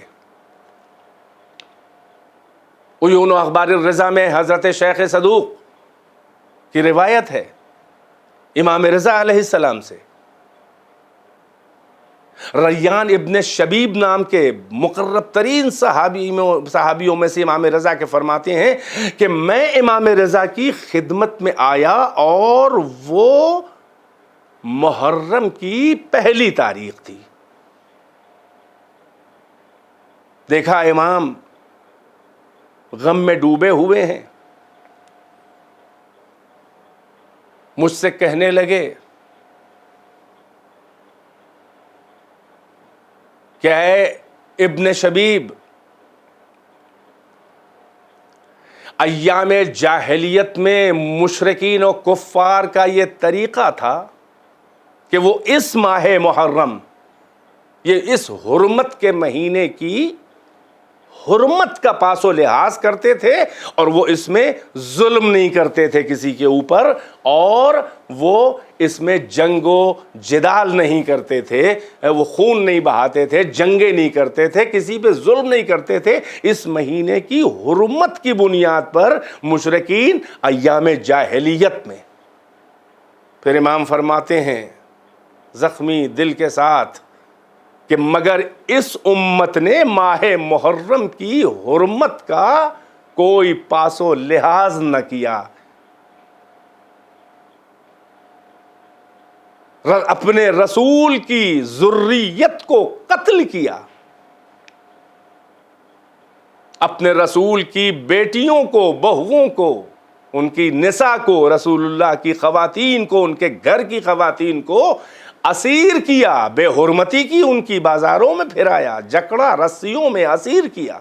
عیون و اخبار الرضا میں حضرت شیخ صدوق کی روایت ہے امام رضا علیہ السلام سے. ریان ابن شبیب نام کے مقرب ترین صحابیوں میں سے امام رضا کے فرماتے ہیں کہ میں امام رضا کی خدمت میں آیا اور وہ محرم کی پہلی تاریخ تھی. دیکھا امام غم میں ڈوبے ہوئے ہیں، مجھ سے کہنے لگے کہ اے ابن شبیب، ایام جاہلیت میں مشرکین و کفار کا یہ طریقہ تھا کہ وہ اس ماہ محرم، یہ اس حرمت کے مہینے کی حرمت کا پاس و لحاظ کرتے تھے، اور وہ اس میں ظلم نہیں کرتے تھے کسی کے اوپر، اور وہ اس میں جنگ و جدال نہیں کرتے تھے، وہ خون نہیں بہاتے تھے، جنگیں نہیں کرتے تھے، کسی پہ ظلم نہیں کرتے تھے. اس مہینے کی حرمت کی بنیاد پر مشرکین ایام جاہلیت میں. پھر امام فرماتے ہیں زخمی دل کے ساتھ کہ مگر اس امت نے ماہ محرم کی حرمت کا کوئی پاس و لحاظ نہ کیا، اپنے رسول کی ذریت کو قتل کیا، اپنے رسول کی بیٹیوں کو، بہووں کو، ان کی نساء کو، رسول اللہ کی خواتین کو، ان کے گھر کی خواتین کو اسیر کیا، بے حرمتی کی، ان کی بازاروں میں پھرایا، جکڑا، رسیوں میں اسیر کیا،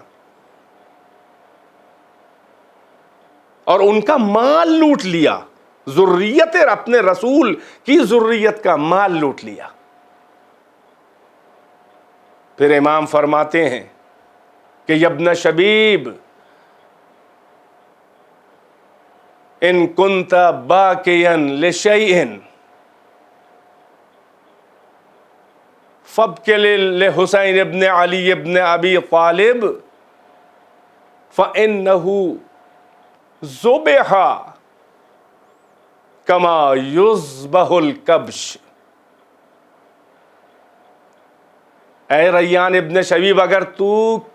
اور ان کا مال لوٹ لیا، ذریت، اپنے رسول کی ذریت کا مال لوٹ لیا. پھر امام فرماتے ہیں کہ یا ابن شبیب، ان کنت باکیا لشیء فابک لحسین ابن علی ابن ابی طالب فإنه ذبح کما یذبح الکبش. اے ریان ابن شبیب، اگر تو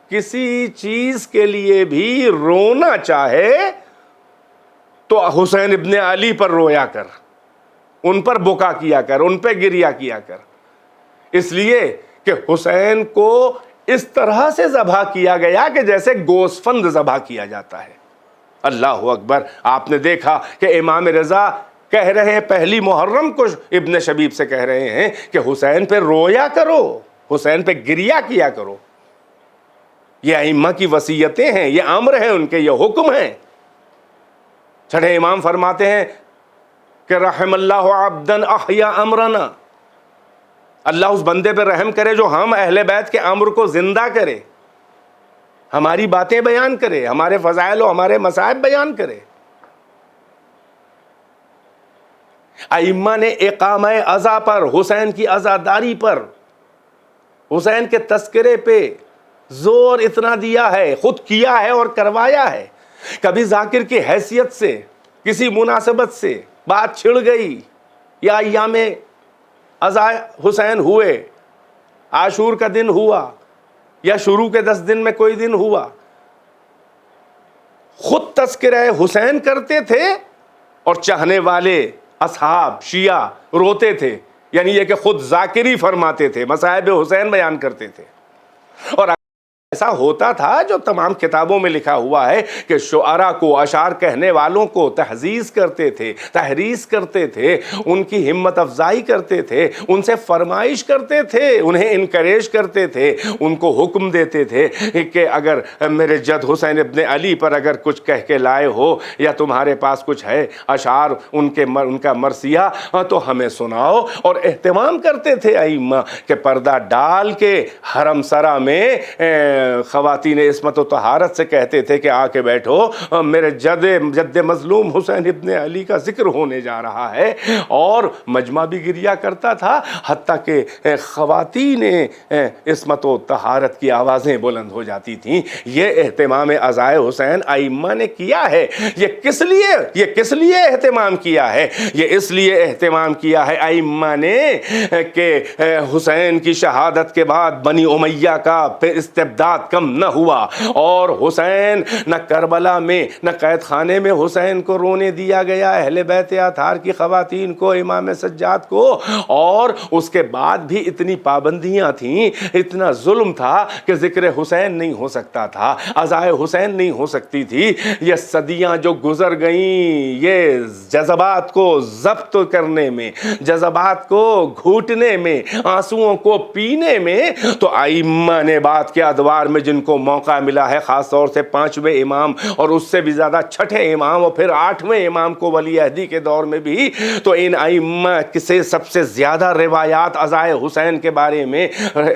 کسی چیز کے لیے بھی رونا چاہے تو حسین ابن علی پر رویا کر، ان پر بکا کیا کر، ان پہ گریا کیا کر، اس لیے کہ حسین کو اس طرح سے ذبح کیا گیا کہ جیسے گوسفند ذبح کیا جاتا ہے۔ اللہ اکبر۔ آپ نے دیکھا کہ امام رضا کہہ رہے ہیں، پہلی محرم کو ابن شبیب سے کہہ رہے ہیں کہ حسین پہ رویا کرو، حسین پہ گریہ کیا کرو۔ یہ ائمہ کی وصیتیں ہیں، یہ امر ہیں ان کے، یہ حکم ہیں۔ چھٹے امام فرماتے ہیں کہ رحم اللہ عبدا احیا امرنا، اللہ اس بندے پہ رحم کرے جو ہم اہل بیت کے امر کو زندہ کرے، ہماری باتیں بیان کرے، ہمارے فضائل و ہمارے مصائب بیان کرے۔ ائمہ نے اقامہ عزا پر، حسین کی عزاداری پر، حسین کے تذکرے پہ زور اتنا دیا ہے، خود کیا ہے اور کروایا ہے۔ کبھی ذاکر کی حیثیت سے کسی مناسبت سے بات چھڑ گئی یا ایام عزا حسین ہوئے، عاشور کا دن ہوا یا شروع کے 10 دن میں کوئی دن ہوا، خود تذکرہ حسین کرتے تھے اور چاہنے والے اصحاب شیعہ روتے تھے، یعنی یہ کہ خود ذاکری فرماتے تھے، مصائب حسین بیان کرتے تھے۔ اور ایسا ہوتا تھا جو تمام کتابوں میں لکھا ہوا ہے کہ شعراء کو، اشعار کہنے والوں کو تحزیز کرتے تھے، تحریض کرتے تھے، ان کی ہمت افزائی کرتے تھے، ان سے فرمائش کرتے تھے، انہیں انکریج کرتے تھے، ان کو حکم دیتے تھے کہ اگر میرے جد حسین ابن علی پر اگر کچھ کہہ کے لائے ہو یا تمہارے پاس کچھ ہے اشعار ان کا مرثیہ تو ہمیں سناؤ۔ اور اہتمام کرتے تھے ائمہ کہ پردہ ڈال کے حرم سرا میں خواتین عصمت و طہارت سے کہتے تھے کہ آ کے بیٹھو، میرے جد مظلوم حسین ابن علی کا ذکر ہونے جا رہا ہے، اور مجمع بھی گریہ کرتا تھا، حتیٰ کہ خواتین عصمت و طہارت کی آوازیں بلند ہو جاتی تھیں۔ یہ اہتمام عزائے حسین ائمہ نے کیا ہے۔ یہ کس لیے اہتمام کیا ہے؟ یہ اس لیے اہتمام کیا ہے ائمہ نے کہ حسین کی شہادت کے بعد بنی امیہ کا پھر استبداد کم نہ ہوا، اور حسین نہ کربلا میں نہ قید خانے میں حسین کو رونے دیا گیا، اہل بیت اطہار کی خواتین کو، امام سجاد کو، اور اس کے بعد بھی اتنی پابندیاں تھیں، اتنا ظلم تھا کہ ذکر حسین نہیں ہو سکتا تھا، عزائے حسین نہیں ہو سکتی تھی۔ یہ صدیاں جو گزر گئیں، یہ جذبات کو ضبط کرنے میں، جذبات کو گھوٹنے میں، آنسوؤں کو پینے میں، تو ائمہ نے بات کے ادوار میں جن کو موقع ملا ہے، خاص طور سے 5ویں امام اور اس سے بھی زیادہ 6ٹھے امام اور پھر 8ویں امام کو ولی عہدی کے دور میں بھی، تو ان ائمہ سے سب سے زیادہ روایات عزائے حسین کے بارے میں،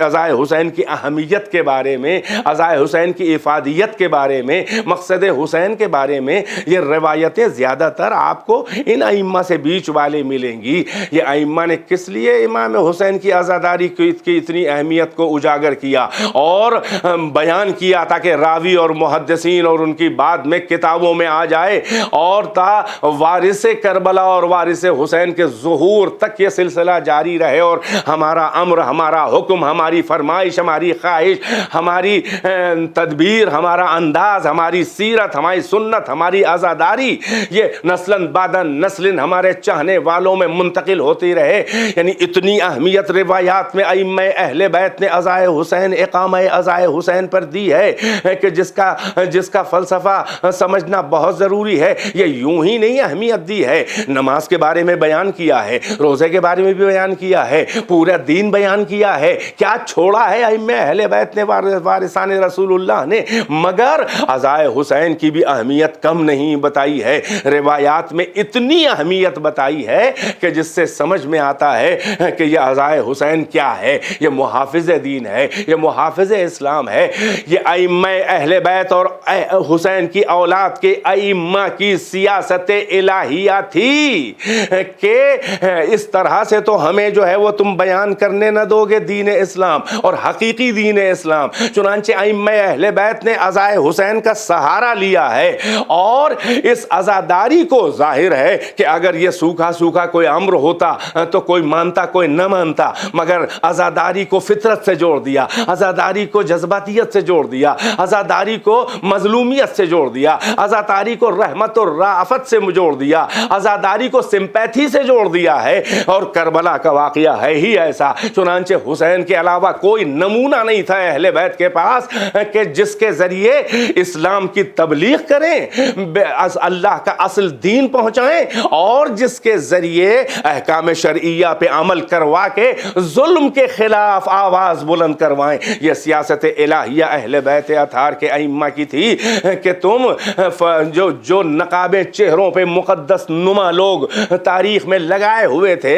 عزائے حسین کی اہمیت کے بارے میں، عزائے حسین کی افادیت کے بارے میں، مقصد حسین کے بارے میں، یہ روایتیں زیادہ تر آپ کو ان ائمہ سے بیچ والے ملیں گی۔ یہ ائمہ نے کس لیے امام حسین کی عزاداری کی اتنی اہمیت کو اجاگر کیا اور بیان کیا تاکہ راوی اور محدثین اور ان کی بعد میں کتابوں میں آ جائے، اور تا وارث کربلا اور وارث حسین کے ظہور تک یہ سلسلہ جاری رہے، اور ہمارا امر، ہمارا حکم، ہماری فرمائش، ہماری خواہش، ہماری تدبیر، ہمارا انداز، ہماری سیرت، ہماری سنت، ہماری عزاداری، یہ نسلاً بعد نسل ہمارے چاہنے والوں میں منتقل ہوتی رہے۔ یعنی اتنی اہمیت روایات میں ائمہ اہل بیت نے عزائے حسین، اقامہ عزائے حسین پر دی ہے کہ جس کا فلسفہ سمجھنا بہت ضروری ہے۔ یہ یوں ہی نہیں اہمیت دی ہے، نماز کے بارے میں بیان کیا ہے، روزے کے بارے میں بھی بیان کیا ہے، پورا دین بیان کیا ہے، کیا چھوڑا ہے ائمہ اہل بیت نے، وارثان رسول اللہ نے، مگر عزائے حسین کی بھی اہمیت کم نہیں بتائی ہے، روایات میں اتنی اہمیت بتائی ہے کہ جس سے سمجھ میں آتا ہے کہ یہ عزائے حسین کیا ہے، یہ محافظ دین ہے، یہ محافظ اسلام ہے۔ یہ ائمہ اہل بیت اور حسین کی اولاد کے ائمہ کی سیاست الہیہ تھی کہ اس طرح سے تو ہمیں جو ہے وہ تم بیان کرنے نہ دو گے دین اسلام اور حقیقی دین اسلام۔ چنانچہ ائمہ اہل بیت نے عزائے حسین کا سہارا لیا ہے، اور اس عزاداری کو ظاہر ہے کہ اگر یہ سوکھا سوکھا کوئی امر ہوتا تو کوئی مانتا کوئی نہ مانتا، مگر عزاداری کو فطرت سے جوڑ دیا، عزاداری کو جذبہ جذباتیت سے جوڑ دیا، عزاداری کو مظلومیت سے جوڑ دیا، عزاداری کو رحمت اور رافت سے جوڑ دیا، عزاداری کو سمپیتھی سے جوڑ دیا ہے۔ اور کربلا کا واقعہ ہے ہی ایسا، چنانچہ حسین کے علاوہ کوئی نمونہ نہیں تھا اہل بیت کے پاس کہ جس کے ذریعے اسلام کی تبلیغ کریں، اللہ کا اصل دین پہنچائیں، اور جس کے ذریعے احکام شرعیہ پہ عمل کروا کے ظلم کے خلاف آواز بلند کروائیں۔ یہ سیاست الہیہ اہل بیت اطہار کے ائمہ کی تھی کہ تم جو نقابیں چہروں پہ مقدس نما لوگ تاریخ میں لگائے ہوئے تھے،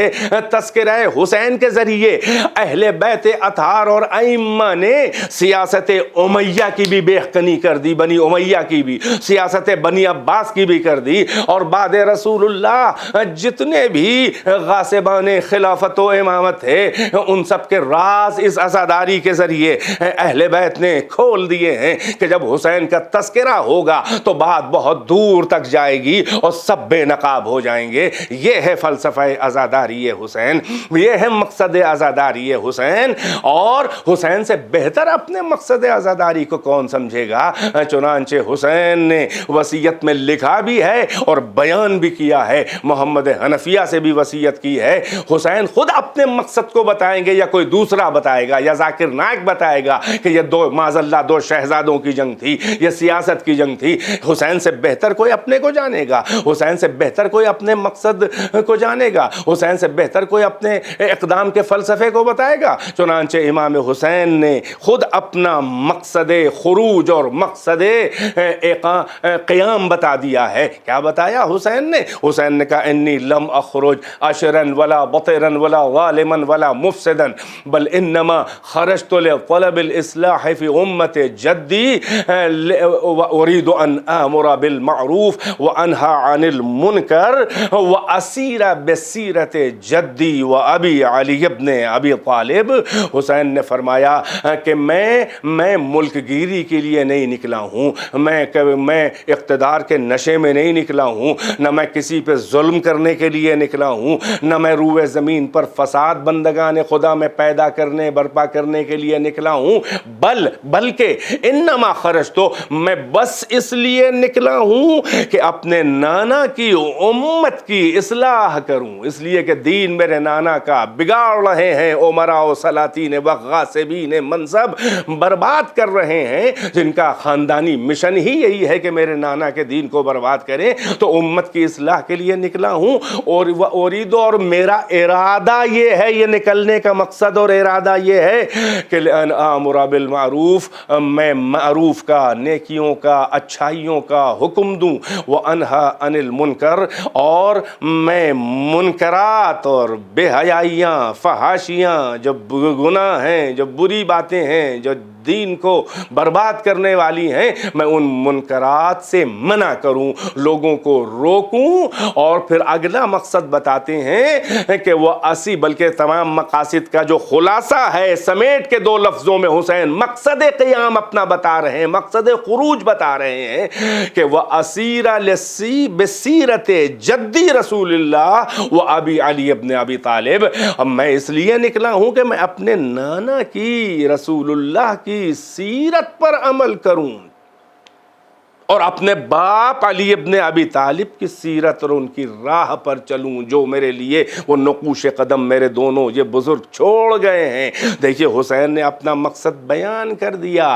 تذکرہ حسین کے ذریعے اہل بیت اطہار اور ائمہ نے سیاست امیہ کی بھی بےخنی کر دی، بنی امیہ کی بھی، سیاست بنی عباس کی بھی کر دی، اور بعد رسول اللہ جتنے بھی غاصبان خلافت و امامت تھے ان سب کے راز اس عزاداری کے ذریعے اہل بیت نے کھول دیے ہیں کہ جب حسین کا تذکرہ ہوگا تو بات بہت دور تک جائے گی اور سب بے نقاب ہو جائیں گے۔ یہ ہے فلسفہ عزاداری حسین، یہ ہے مقصد عزاداری حسین، اور حسین سے بہتر اپنے مقصد عزاداری کو کون سمجھے گا؟ چنانچہ حسین نے وصیت میں لکھا بھی ہے اور بیان بھی کیا ہے، محمد حنفیہ سے بھی وصیت کی ہے۔ حسین خود اپنے مقصد کو بتائیں گے یا کوئی دوسرا بتائے گا، یا ذاکر نائک بتائے گا کہ یہ معاذ اللہ دو شہزادوں کی جنگ تھی، یہ سیاست کی جنگ تھی۔ حسین سے بہتر کوئی اپنے کو جانے گا، حسین سے بہتر کوئی اپنے مقصد کو جانے گا، حسین سے بہتر کوئی اپنے اقدام کے فلسفے کو بتائے گا۔ چنانچہ امام حسین نے خود اپنا مقصد خروج اور مقصد قیام بتا دیا ہے۔ کیا بتایا حسین نے؟ حسین نے کہا انی لم اخرج اشرا ولا بطرا ولا ظالما ولا مفسدا بل انما خرجت لطلب الاصلاح فی امت جدی اريد ان امر بالمعروف وانهى عن المنکر واسیر بسیرت جدی و ابی علی ابن ابی طالب۔ حسین نے فرمایا کہ میں ملک گیری کے لیے نہیں نکلا ہوں، میں اقتدار کے نشے میں نہیں نکلا ہوں، نہ میں کسی پہ ظلم کرنے کے لیے نکلا ہوں، نہ میں روئے زمین پر فساد بندگان خدا میں پیدا کرنے برپا کرنے کے لیے نکلا ہوں، بلکہ انما خرج، تو میں بس اس لیے نکلا ہوں کہ اپنے نانا کی امت کی اصلاح کروں، اس لیے کہ دین میرے نانا کا بگاڑ رہے ہیں امراء و سلاطین و غاصبین منصب، برباد کر رہے ہیں، جن کا خاندانی مشن ہی یہی ہے کہ میرے نانا کے دین کو برباد کریں، تو امت کی اصلاح کے لیے نکلا ہوں۔ اور میرا ارادہ یہ ہے، یہ نکلنے کا مقصد اور ارادہ یہ ہے کہ لأن آمر بالمعروف، میں معروف کا، نیکیوں کا، اچھائیوں کا حکم دوں، وانہا عن المنکر، اور میں منکرات اور بے حیائیاں، فحاشیاں، جو گناہ ہیں، جو بری باتیں ہیں، جو دین کو برباد کرنے والی ہیں، میں ان منکرات سے منع کروں، لوگوں کو روکوں۔ اور پھر اگلا مقصد بتاتے ہیں کہ وہ بلکہ تمام مقاصد کا جو خلاصہ ہے سمیٹ کے دو لفظوں میں حسین مقصد قیام اپنا بتا رہے ہیں، مقصد خروج بتا رہے ہیں کہ وہ اسیر بسیرت جدی رسول اللہ و ابی علی ابن ابی طالب۔ اب میں اس لیے نکلا ہوں کہ میں اپنے نانا کی، رسول اللہ کی سیرت پر عمل کروں اور اپنے باپ علی ابن ابی طالب کی سیرت اور ان کی راہ پر چلوں، جو میرے لیے وہ نقوش قدم میرے دونوں یہ بزرگ چھوڑ گئے ہیں۔ دیکھیے حسین نے اپنا مقصد بیان کر دیا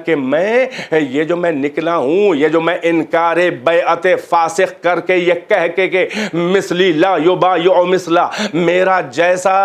کہ یہ جو میں نکلا ہوں، یہ جو میں انکار بیعت فاسق کر کے یہ کہہ کے کہ مثلی لا یبایع مثلا، میرا جیسا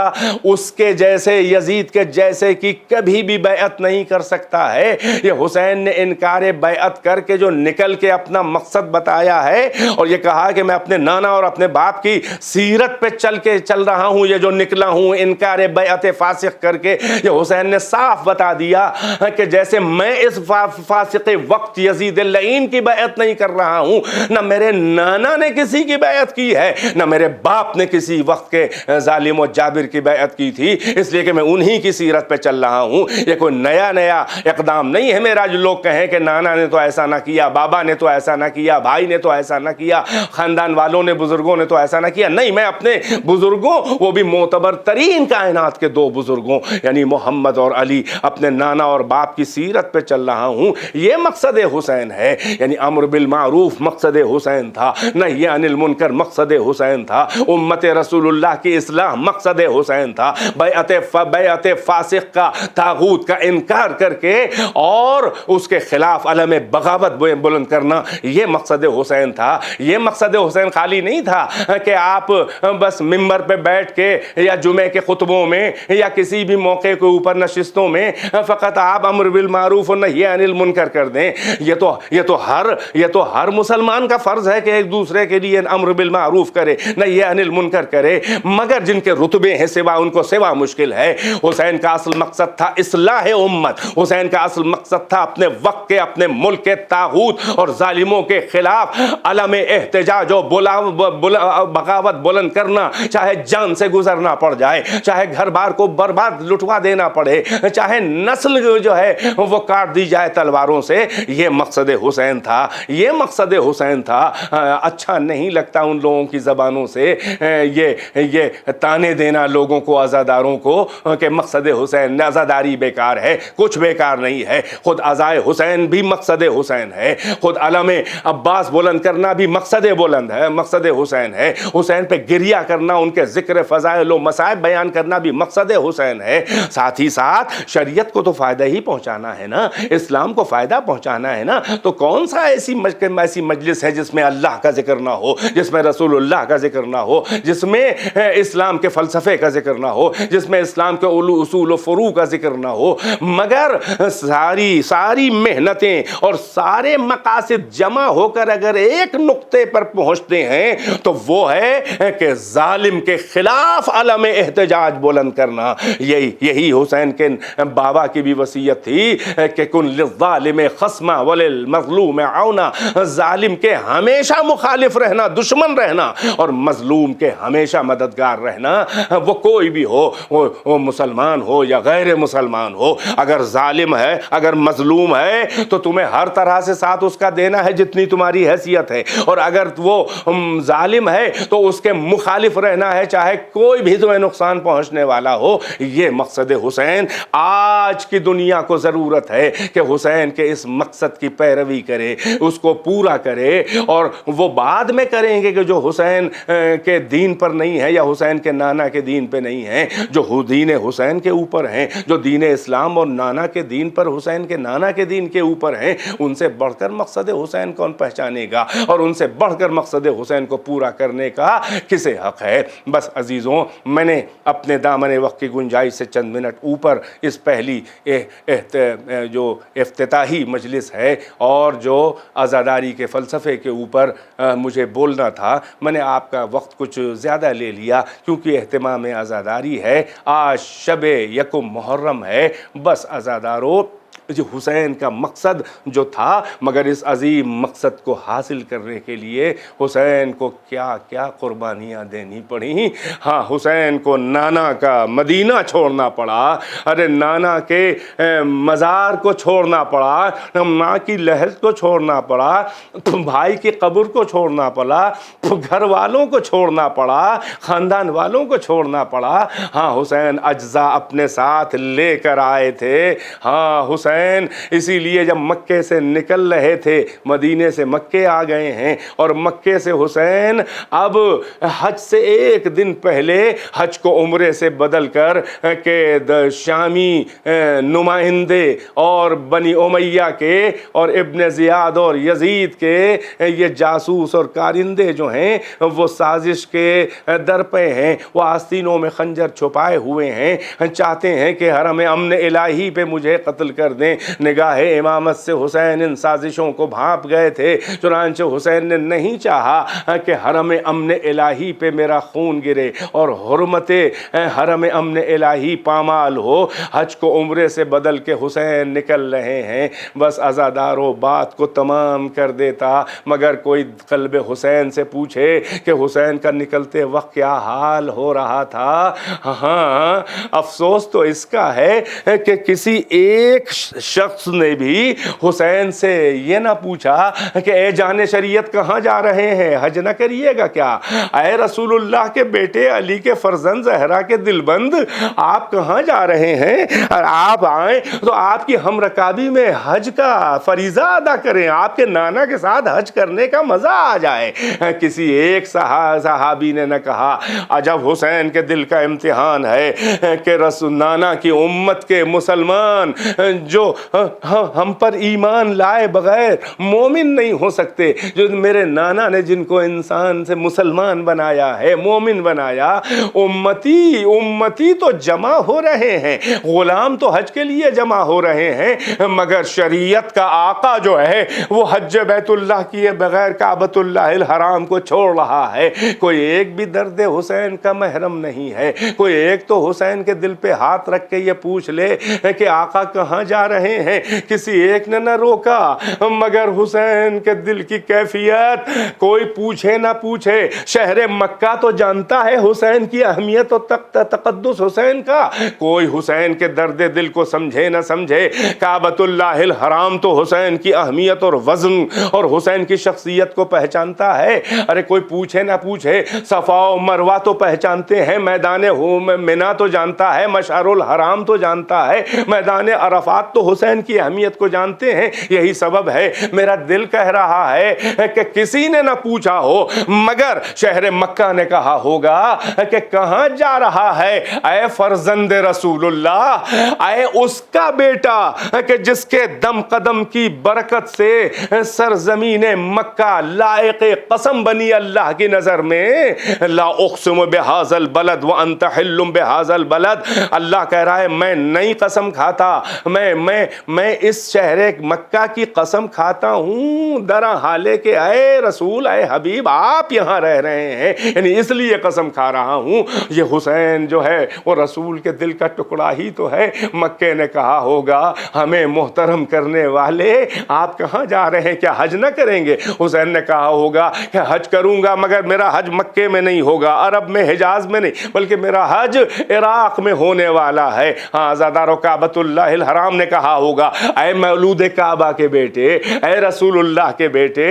اس کے جیسے، یزید کے جیسے کی کبھی بھی بیعت نہیں کر سکتا ہے، یہ حسین نے انکار بیعت کر کے جو نکل کے اپنا مقصد بتایا ہے اور یہ کہا کہ میں اپنے نانا اور اپنے باپ کی سیرت پہ چل رہا ہوں، یہ جو نکلا ہوں انکار بیعت فاسق کر کے، یہ حسین نے صاف بتا دیا کہ جیسے میں اس فاسق وقت یزید اللعین کی بیعت نہیں کر رہا ہوں، نہ میرے نانا نے کسی کی بیعت کی ہے، نہ میرے باپ نے کسی وقت کے ظالم و جابر کی بیعت کی تھی، اس لیے کہ میں انہی کی سیرت پہ چل رہا ہوں۔ یہ کوئی نیا اقدام نہیں ہے میرا جو لوگ کہیں کہ نانا نے تو ایسا نہ کیا، بابا نے تو ایسا نہ کیا, بھائی نے تو ایسا نہ کیا, خاندان والوں نے, بزرگوں نے تو ایسا نہ کیا. نہیں, میں اپنے بزرگوں, وہ بھی معتبر ترین کائنات کے دو بزرگوں یعنی محمد اور علی, اپنے نانا اور باپ کی سیرت پہ چل رہا ہوں. یہ مقصد حسین ہے. یعنی امر بالمعروف مقصد حسین تھا, نہی عن المنکر مقصد حسین تھا, امت رسول اللہ کی اصلاح مقصد حسین تھا, بیعت فاسق کا, طاغوت کا انکار کر کے اور اس کے خلاف علم بغاوت بلند کرنا, یہ مقصد حسین تھا. یہ مقصد حسین خالی نہیں تھا کہ آپ بس ممبر پہ بیٹھ کے یا جمعے کے خطبوں میں یا کسی بھی موقع کے اوپر نشستوں میں فقط آپ امر بالمعروف اور نہی عن المنکر کر دیں. یہ تو ہر مسلمان کا فرض ہے کہ ایک دوسرے کے لیے امر بالمعروف کرے, نہی عن المنکر کرے, مگر جن کے رتبے ہیں سوا, ان کو سوا مشکل ہے. حسین کا اصل مقصد تھا اصلاح امت. حسین کا اصل مقصد تھا اپنے وقت کے, اپنے ملک کے طاغوت اور ظالموں کے خلاف علم احتجاج و بغاوت بلند کرنا, چاہے جان سے گزرنا پڑ جائے, چاہے گھر بار کو برباد لٹوا دینا پڑے, چاہے نسل جو ہے وہ کاٹ دی جائے تلواروں سے. یہ مقصد حسین تھا. یہ مقصد حسین تھا. اچھا نہیں لگتا ان لوگوں کی زبانوں سے یہ تانے دینا لوگوں کو, عزاداروں کو, کہ مقصد حسین, عزاداری بیکار ہے. کچھ بیکار نہیں ہے. خود عزائے حسین بھی مقصد حسین ہے. خود علم عباس بلند کرنا بھی مقصد بلند ہے, مقصد حسین ہے. حسین پہ گریہ کرنا, ان کے ذکر فضائل و مصائب بیان کرنا بھی مقصد حسین ہے. ساتھ ہی ساتھ شریعت کو تو فائدہ ہی پہنچانا ہے نا, اسلام کو فائدہ پہنچانا ہے نا. تو کون سا ایسی مجلس ہے جس میں اللہ کا ذکر نہ ہو, جس میں رسول اللہ کا ذکر نہ ہو, جس میں اسلام کے فلسفے کا ذکر نہ ہو, جس میں اسلام کے اصول و فروع کا ذکر نہ ہو. مگر ساری محنتیں اور سارے مقاصد جمع ہو کر اگر ایک نقطے پر پہنچتے ہیں تو وہ ہے کہ ظالم کے خلاف علم احتجاج بلند کرنا. یہی حسین کے بابا کی بھی وصیت تھی کہ کن للظالم خصما وللمظلوم عونا, ظالم کے ہمیشہ مخالف رہنا, دشمن رہنا, اور مظلوم کے ہمیشہ مددگار رہنا. وہ کوئی بھی ہو, وہ مسلمان ہو یا غیر مسلمان ہو. اگر ظالم ہے, اگر مظلوم ہے تو تمہیں ہر طرح سے ساتھ اس کا دینا ہے جتنی تمہاری حیثیت ہے, اور اگر وہ ظالم ہے تو اس کے مخالف رہنا ہے, چاہے کوئی بھی تمہیں نقصان پہنچنے والا ہو. یہ مقصد حسین. آج کی دنیا کو ضرورت ہے کہ حسین کے اس مقصد کی پیروی کرے, اس کو پورا کرے. اور وہ بعد میں کریں گے کہ جو حسین کے دین پر نہیں ہے یا حسین کے نانا کے دین پہ نہیں ہے, جو دین حسین کے اوپر ہیں, جو دین اسلام اور نانا کے دین پر, حسین کے نانا کے دین کے اوپر ہیں, ان سے بڑھ کر مقصد حسین کون پہچانے گا, اور ان سے بڑھ کر مقصد حسین کو پورا کرنے کا کسے حق ہے. بس عزیزوں, میں نے اپنے دامن وقت کی گنجائش سے چند منٹ اوپر اس پہلی جو افتتاحی مجلس ہے اور جو عزاداری کے فلسفے کے اوپر مجھے بولنا تھا, میں نے آپ کا وقت کچھ زیادہ لے لیا کیونکہ اہتمام عزاداری ہے. آج شب یکم محرم ہے. بس عزادارو, جو حسین کا مقصد جو تھا, مگر اس عظیم مقصد کو حاصل کرنے کے لیے حسین کو کیا کیا قربانیاں دینی پڑیں. ہاں, حسین کو نانا کا مدینہ چھوڑنا پڑا, ارے نانا کے مزار کو چھوڑنا پڑا, ماں کی لحد کو چھوڑنا پڑا, بھائی کی قبر کو چھوڑنا پڑا, گھر والوں کو چھوڑنا پڑا, خاندان والوں کو چھوڑنا پڑا. ہاں, حسین اجزا اپنے ساتھ لے کر آئے تھے. ہاں حسین اسی لیے جب مکے سے نکل رہے تھے, مدینے سے مکے آ گئے ہیں, اور مکے سے حسین اب حج سے ایک دن پہلے حج کو عمرے سے بدل کر کہ شامی نمائندے اور بنی امیہ کے اور ابن زیاد اور یزید کے یہ جاسوس اور کارندے جو ہیں وہ سازش کے در پہ ہیں, وہ آستینوں میں خنجر چھپائے ہوئے ہیں, چاہتے ہیں کہ حرم امن الہی پہ مجھے قتل کر دیں. نگاہ امامت سے حسین ان سازشوں کو بھانپ گئے تھے, چنانچہ حسین نے نہیں چاہا کہ حرم امن الہی پہ میرا خون گرے اور حرمت حرم امن الہی پامال ہو. حج کو عمرے سے بدل کے حسین نکل رہے ہیں. بس عزادارو, بات کو تمام کر دیتا, مگر کوئی قلب حسین سے پوچھے کہ حسین کا نکلتے وقت کیا حال ہو رہا تھا. ہاں, افسوس تو اس کا ہے کہ کسی ایک شخص نے بھی حسین سے یہ نہ پوچھا کہ اے جان شریعت کہاں جا رہے ہیں، حج نہ کریے گا کیا؟ اے رسول اللہ کے بیٹے، علی کے فرزند، زہرا کے دلبند، آپ کہاں جا رہے ہیں؟ اور آپ آئیں تو آپ کی ہم رکابی میں حج کا فریضہ ادا کریں، آپ کے نانا کے ساتھ حج کرنے کا مزہ آ جائے۔ کسی ایک صحابی نے نہ کہا عجب حسین کے دل کا امتحان ہے کہ رسول نانا کی امت کے مسلمان جو ہم پر ایمان لائے بغیر مومن نہیں ہو سکتے، جو میرے نانا نے جن کو انسان سے مسلمان بنایا ہے، مومن بنایا، امتی تو جمع ہو رہے ہیں، غلام تو حج کے لیے جمع ہو رہے ہیں، مگر شریعت کا آقا جو ہے وہ حج بیت اللہ کیے بغیر کعبۃ اللہ الحرام کو چھوڑ رہا ہے۔ کوئی ایک بھی درد حسین کا محرم نہیں ہے، کوئی ایک تو حسین کے دل پہ ہاتھ رکھ کے یہ پوچھ لے کہ آقا کہاں جا رہے ہیں۔ کسی ایک نے نہ روکا، مگر حسین کے دل کی کیفیت کوئی پوچھے نہ پوچھے، شہر مکہ تو جانتا ہے حسین کی اہمیت و تقدس حسین کا، کوئی حسین کے درد دل کو سمجھے نہ سمجھے، کعبۃ اللہ الحرام تو حسین کی اہمیت اور وزن اور حسین کی شخصیت کو پہچانتا ہے۔ ارے کوئی پوچھے نہ پوچھے، صفا و مروہ تو پہچانتے ہیں، میدان منا تو جانتا ہے، مشعر الحرام تو جانتا ہے، میدان عرفات تو حسین کی اہمیت کو جانتے ہیں۔ یہی سبب ہے میرا دل کہہ رہا ہے کہ کسی نے نہ پوچھا ہو مگر شہر مکہ نے کہا ہوگا کہ کہاں جا رہا ہے اے فرزند رسول اللہ، اے اس کا بیٹا کہ جس کے دم قدم کی برکت سے سرزمین مکہ لائق قسم بنی اللہ کی نظر میں، لا اقسم بہذا البلد وانت حل بہذا البلد، اللہ کہہ رہا ہے میں نئی قسم کھاتا، میں اس شہر مکہ کی قسم کھاتا ہوں درا حالے کہ اے رسول، اے حبیب، آپ یہاں رہ رہے ہیں، یعنی اس لیے قسم کھا رہا ہوں۔ یہ حسین جو ہے وہ رسول کے دل کا ٹکڑا ہی تو ہے۔ مکے نے کہا ہوگا ہمیں محترم کرنے والے آپ کہاں جا رہے ہیں، کیا حج نہ کریں گے؟ حسین نے کہا ہوگا کہ حج کروں گا مگر میرا حج مکے میں نہیں ہوگا، عرب میں، حجاز میں نہیں، بلکہ میرا حج عراق میں ہونے والا ہے۔ ہاں عزادارو کعبۃ اللہ الحرام نے کہا ہوگا اے مولود کعبہ کے بیٹے، اے رسول اللہ کے بیٹے،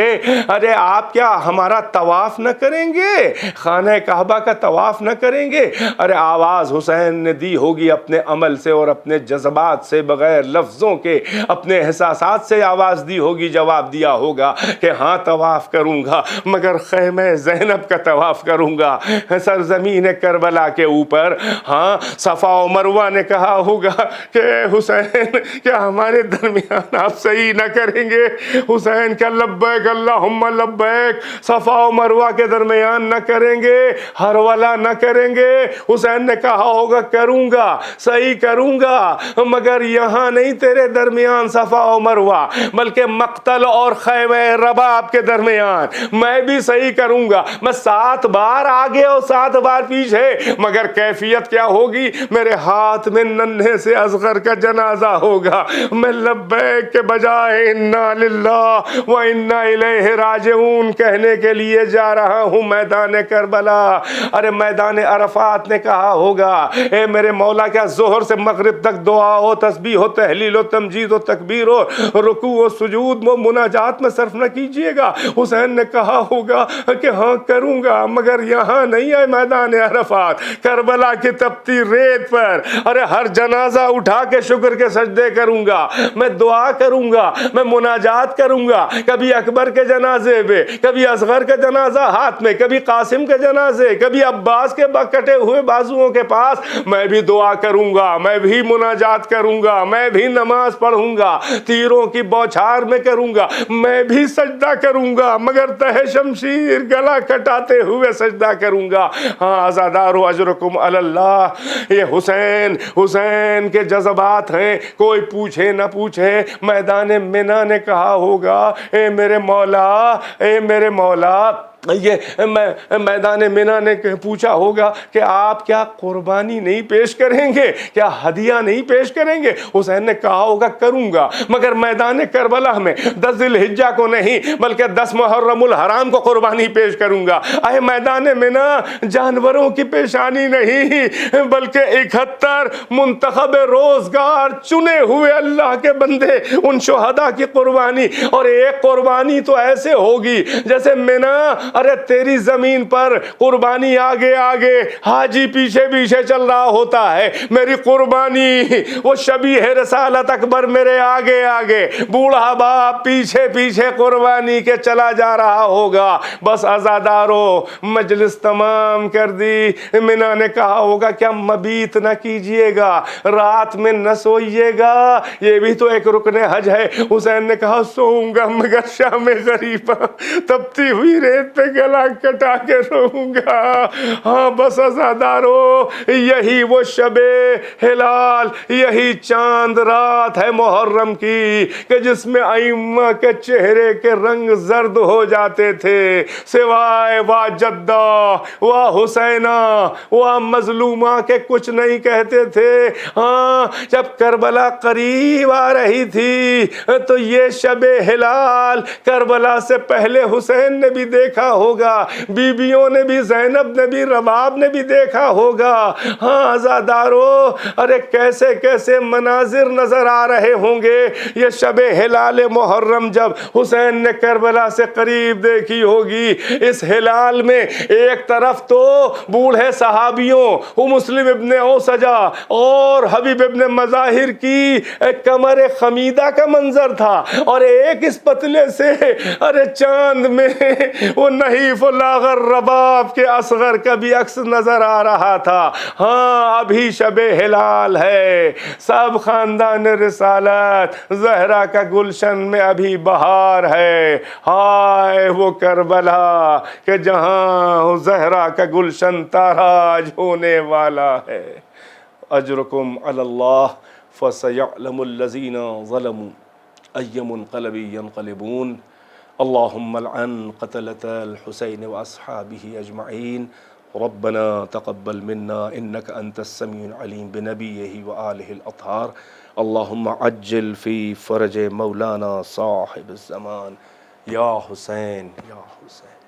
ارے آپ کیا ہمارا طواف نہ کریں گے، خانہ کعبہ کا طواف نہ کریں گے؟ ارے آواز حسین نے دی ہوگی اپنے عمل سے اور اپنے جذبات سے، بغیر لفظوں کے اپنے احساسات سے آواز دی ہوگی، جواب دیا ہوگا کہ ہاں طواف کروں گا مگر خیمہ زینب کا طواف کروں گا سرزمین کربلا کے اوپر۔ ہاں صفا و مروہ نے کہا ہوگا کہ حسین کیا ہمارے درمیان آپ صحیح نہ کریں گے؟ حسین کا لبیک اللہم لبیک صفا و مروہ کے درمیان نہ کریں گے، ہرولہ نہ کریں گے؟ حسین نے کہا ہوگا کروں گا، صحیح کروں گا، مگر یہاں نہیں تیرے درمیان صفا و مروہ، بلکہ مقتل اور خیمہ رباب کے درمیان میں بھی صحیح کروں گا، میں 7 بار آگے اور 7 بار پیچھے، مگر کیفیت کیا ہوگی؟ میرے ہاتھ میں ننھے سے اصغر کا جنازہ ہوگا، میں لبیک کے بجائے انا للہ و انا الیہ راجعون کہنے کے لیے جا رہا ہوں میدان کربلا۔ ارے میدان عرفات نے کہا ہوگا اے میرے مولا کیا ظہر سے مغرب تک دعا ہو، تسبیح ہو، تحلیل ہو، تمجید ہو، تکبیر ہو، رکوع و سجود و مناجات میں صرف نہ کیجیے گا؟ حسین نے کہا ہوگا کہ ہاں کروں گا مگر یہاں نہیں ہے میدان عرفات، کربلا کی تپتی ریت پر۔ ارے ہر جنازہ اٹھا کے شکر کے سجدے کروں گا، میں دعا کروں گا، میں مناجات کروں گا، کبھی اکبر کے جنازے پہ، کبھی اصغر کا جنازہ ہاتھ میں، کبھی قاسم کے جنازے، کبھی عباس کے کٹے ہوئے بازوؤں کے پاس میں بھی دعا کروں گا، میں بھی مناجات کروں گا، میں بھی نماز پڑھوں گا، تیروں کی بوچھار میں کروں گا، میں بھی سجدہ کروں گا، مگر تہ شمشیر گلا کٹاتے ہوئے سجدہ کروں گا۔ ہاں عزادارو اجرکم علی اللہ، یہ حسین کے جذبات ہیں، کوئی پوچھے نہ پوچھے۔ میدان منا نے کہا ہوگا اے میرے مولا، اے میرے مولا، یہ میدان مینا نے پوچھا ہوگا کہ آپ کیا قربانی نہیں پیش کریں گے، کیا ہدیہ نہیں پیش کریں گے؟ حسین نے کہا ہوگا کروں گا، مگر میدان کربلا میں 10 ذی الحجہ کو نہیں بلکہ 10 محرم الحرام کو قربانی پیش کروں گا۔ اے میدان مینا جانوروں کی پیشانی نہیں بلکہ 71 منتخب روزگار چنے ہوئے اللہ کے بندے، ان شہداء کی قربانی، اور ایک قربانی تو ایسے ہوگی جیسے مینا، ارے تیری زمین پر قربانی آگے آگے، حاجی پیچھے پیچھے چل رہا ہوتا ہے، میری قربانی وہ شبیہ رسالت اکبر میرے آگے آگے، بوڑھا باپ پیچھے پیچھے قربانی کے چلا جا رہا ہوگا۔ بس عزادارو مجلس تمام کر دی، مینا نے کہا ہوگا کیا مبیت نہ کیجئے گا، رات میں نہ سوئیے گا، یہ بھی تو ایک رکن حج ہے۔ حسین نے کہا سوؤں گا مگر شام غریبہ تپتی ہوئی ریت پہ گلا کٹا کے رہوں گا۔ ہاں بس عزادارو یہی وہ شب ہلال، یہی چاند رات ہے محرم کی کہ جس میں ائمہ کے چہرے کے رنگ زرد ہو جاتے تھے، سوائے وا جدہ وا حسینہ وا مظلومہ کے کچھ نہیں کہتے تھے۔ ہاں جب کربلا قریب آ رہی تھی تو یہ شب ہلال کربلا سے پہلے حسین نے بھی دیکھا ہوگا، بیویوں نے بھی، زینب نے بھی، رباب نے بھی دیکھا ہوگا۔ ہاں عزادارو ارے کیسے کیسے مناظر نظر آ رہے ہوں گے۔ یہ شب ہلال محرم جب حسین نے کربلا سے قریب دیکھی ہوگی، اس ہلال میں ایک طرف تو بوڑھے صحابیوں مسلم ابن اوسجہ اور حبیب ابن مظاہر کی کمر خمیدہ کا منظر تھا، اور ایک اس پتلے سے ارے چاند میں وہ نحیف و لاغر رباب کے اصغر کا بھی عکس نظر آ رہا تھا۔ ہاں ابھی شب ہلال ہے، سب خاندان رسالت زہرا کا گلشن میں ابھی بہار ہے۔ ہائے وہ کربلا کہ جہاں زہرا کا گلشن تاراج ہونے والا ہے۔ اجرکم علی اللہ فسیعلم الذین ظلموا ای منقلب ینقلبون۔ اللہم العن قتلة الحسین واصحابہ اجمعین۔ ربنا تقبل منا انک انت السمیع العلیم بنبیہ وآلہ الاطہار۔ اللہم عجل فی فرج مولانا صاحب الزمان۔ یا حسین یا حسین۔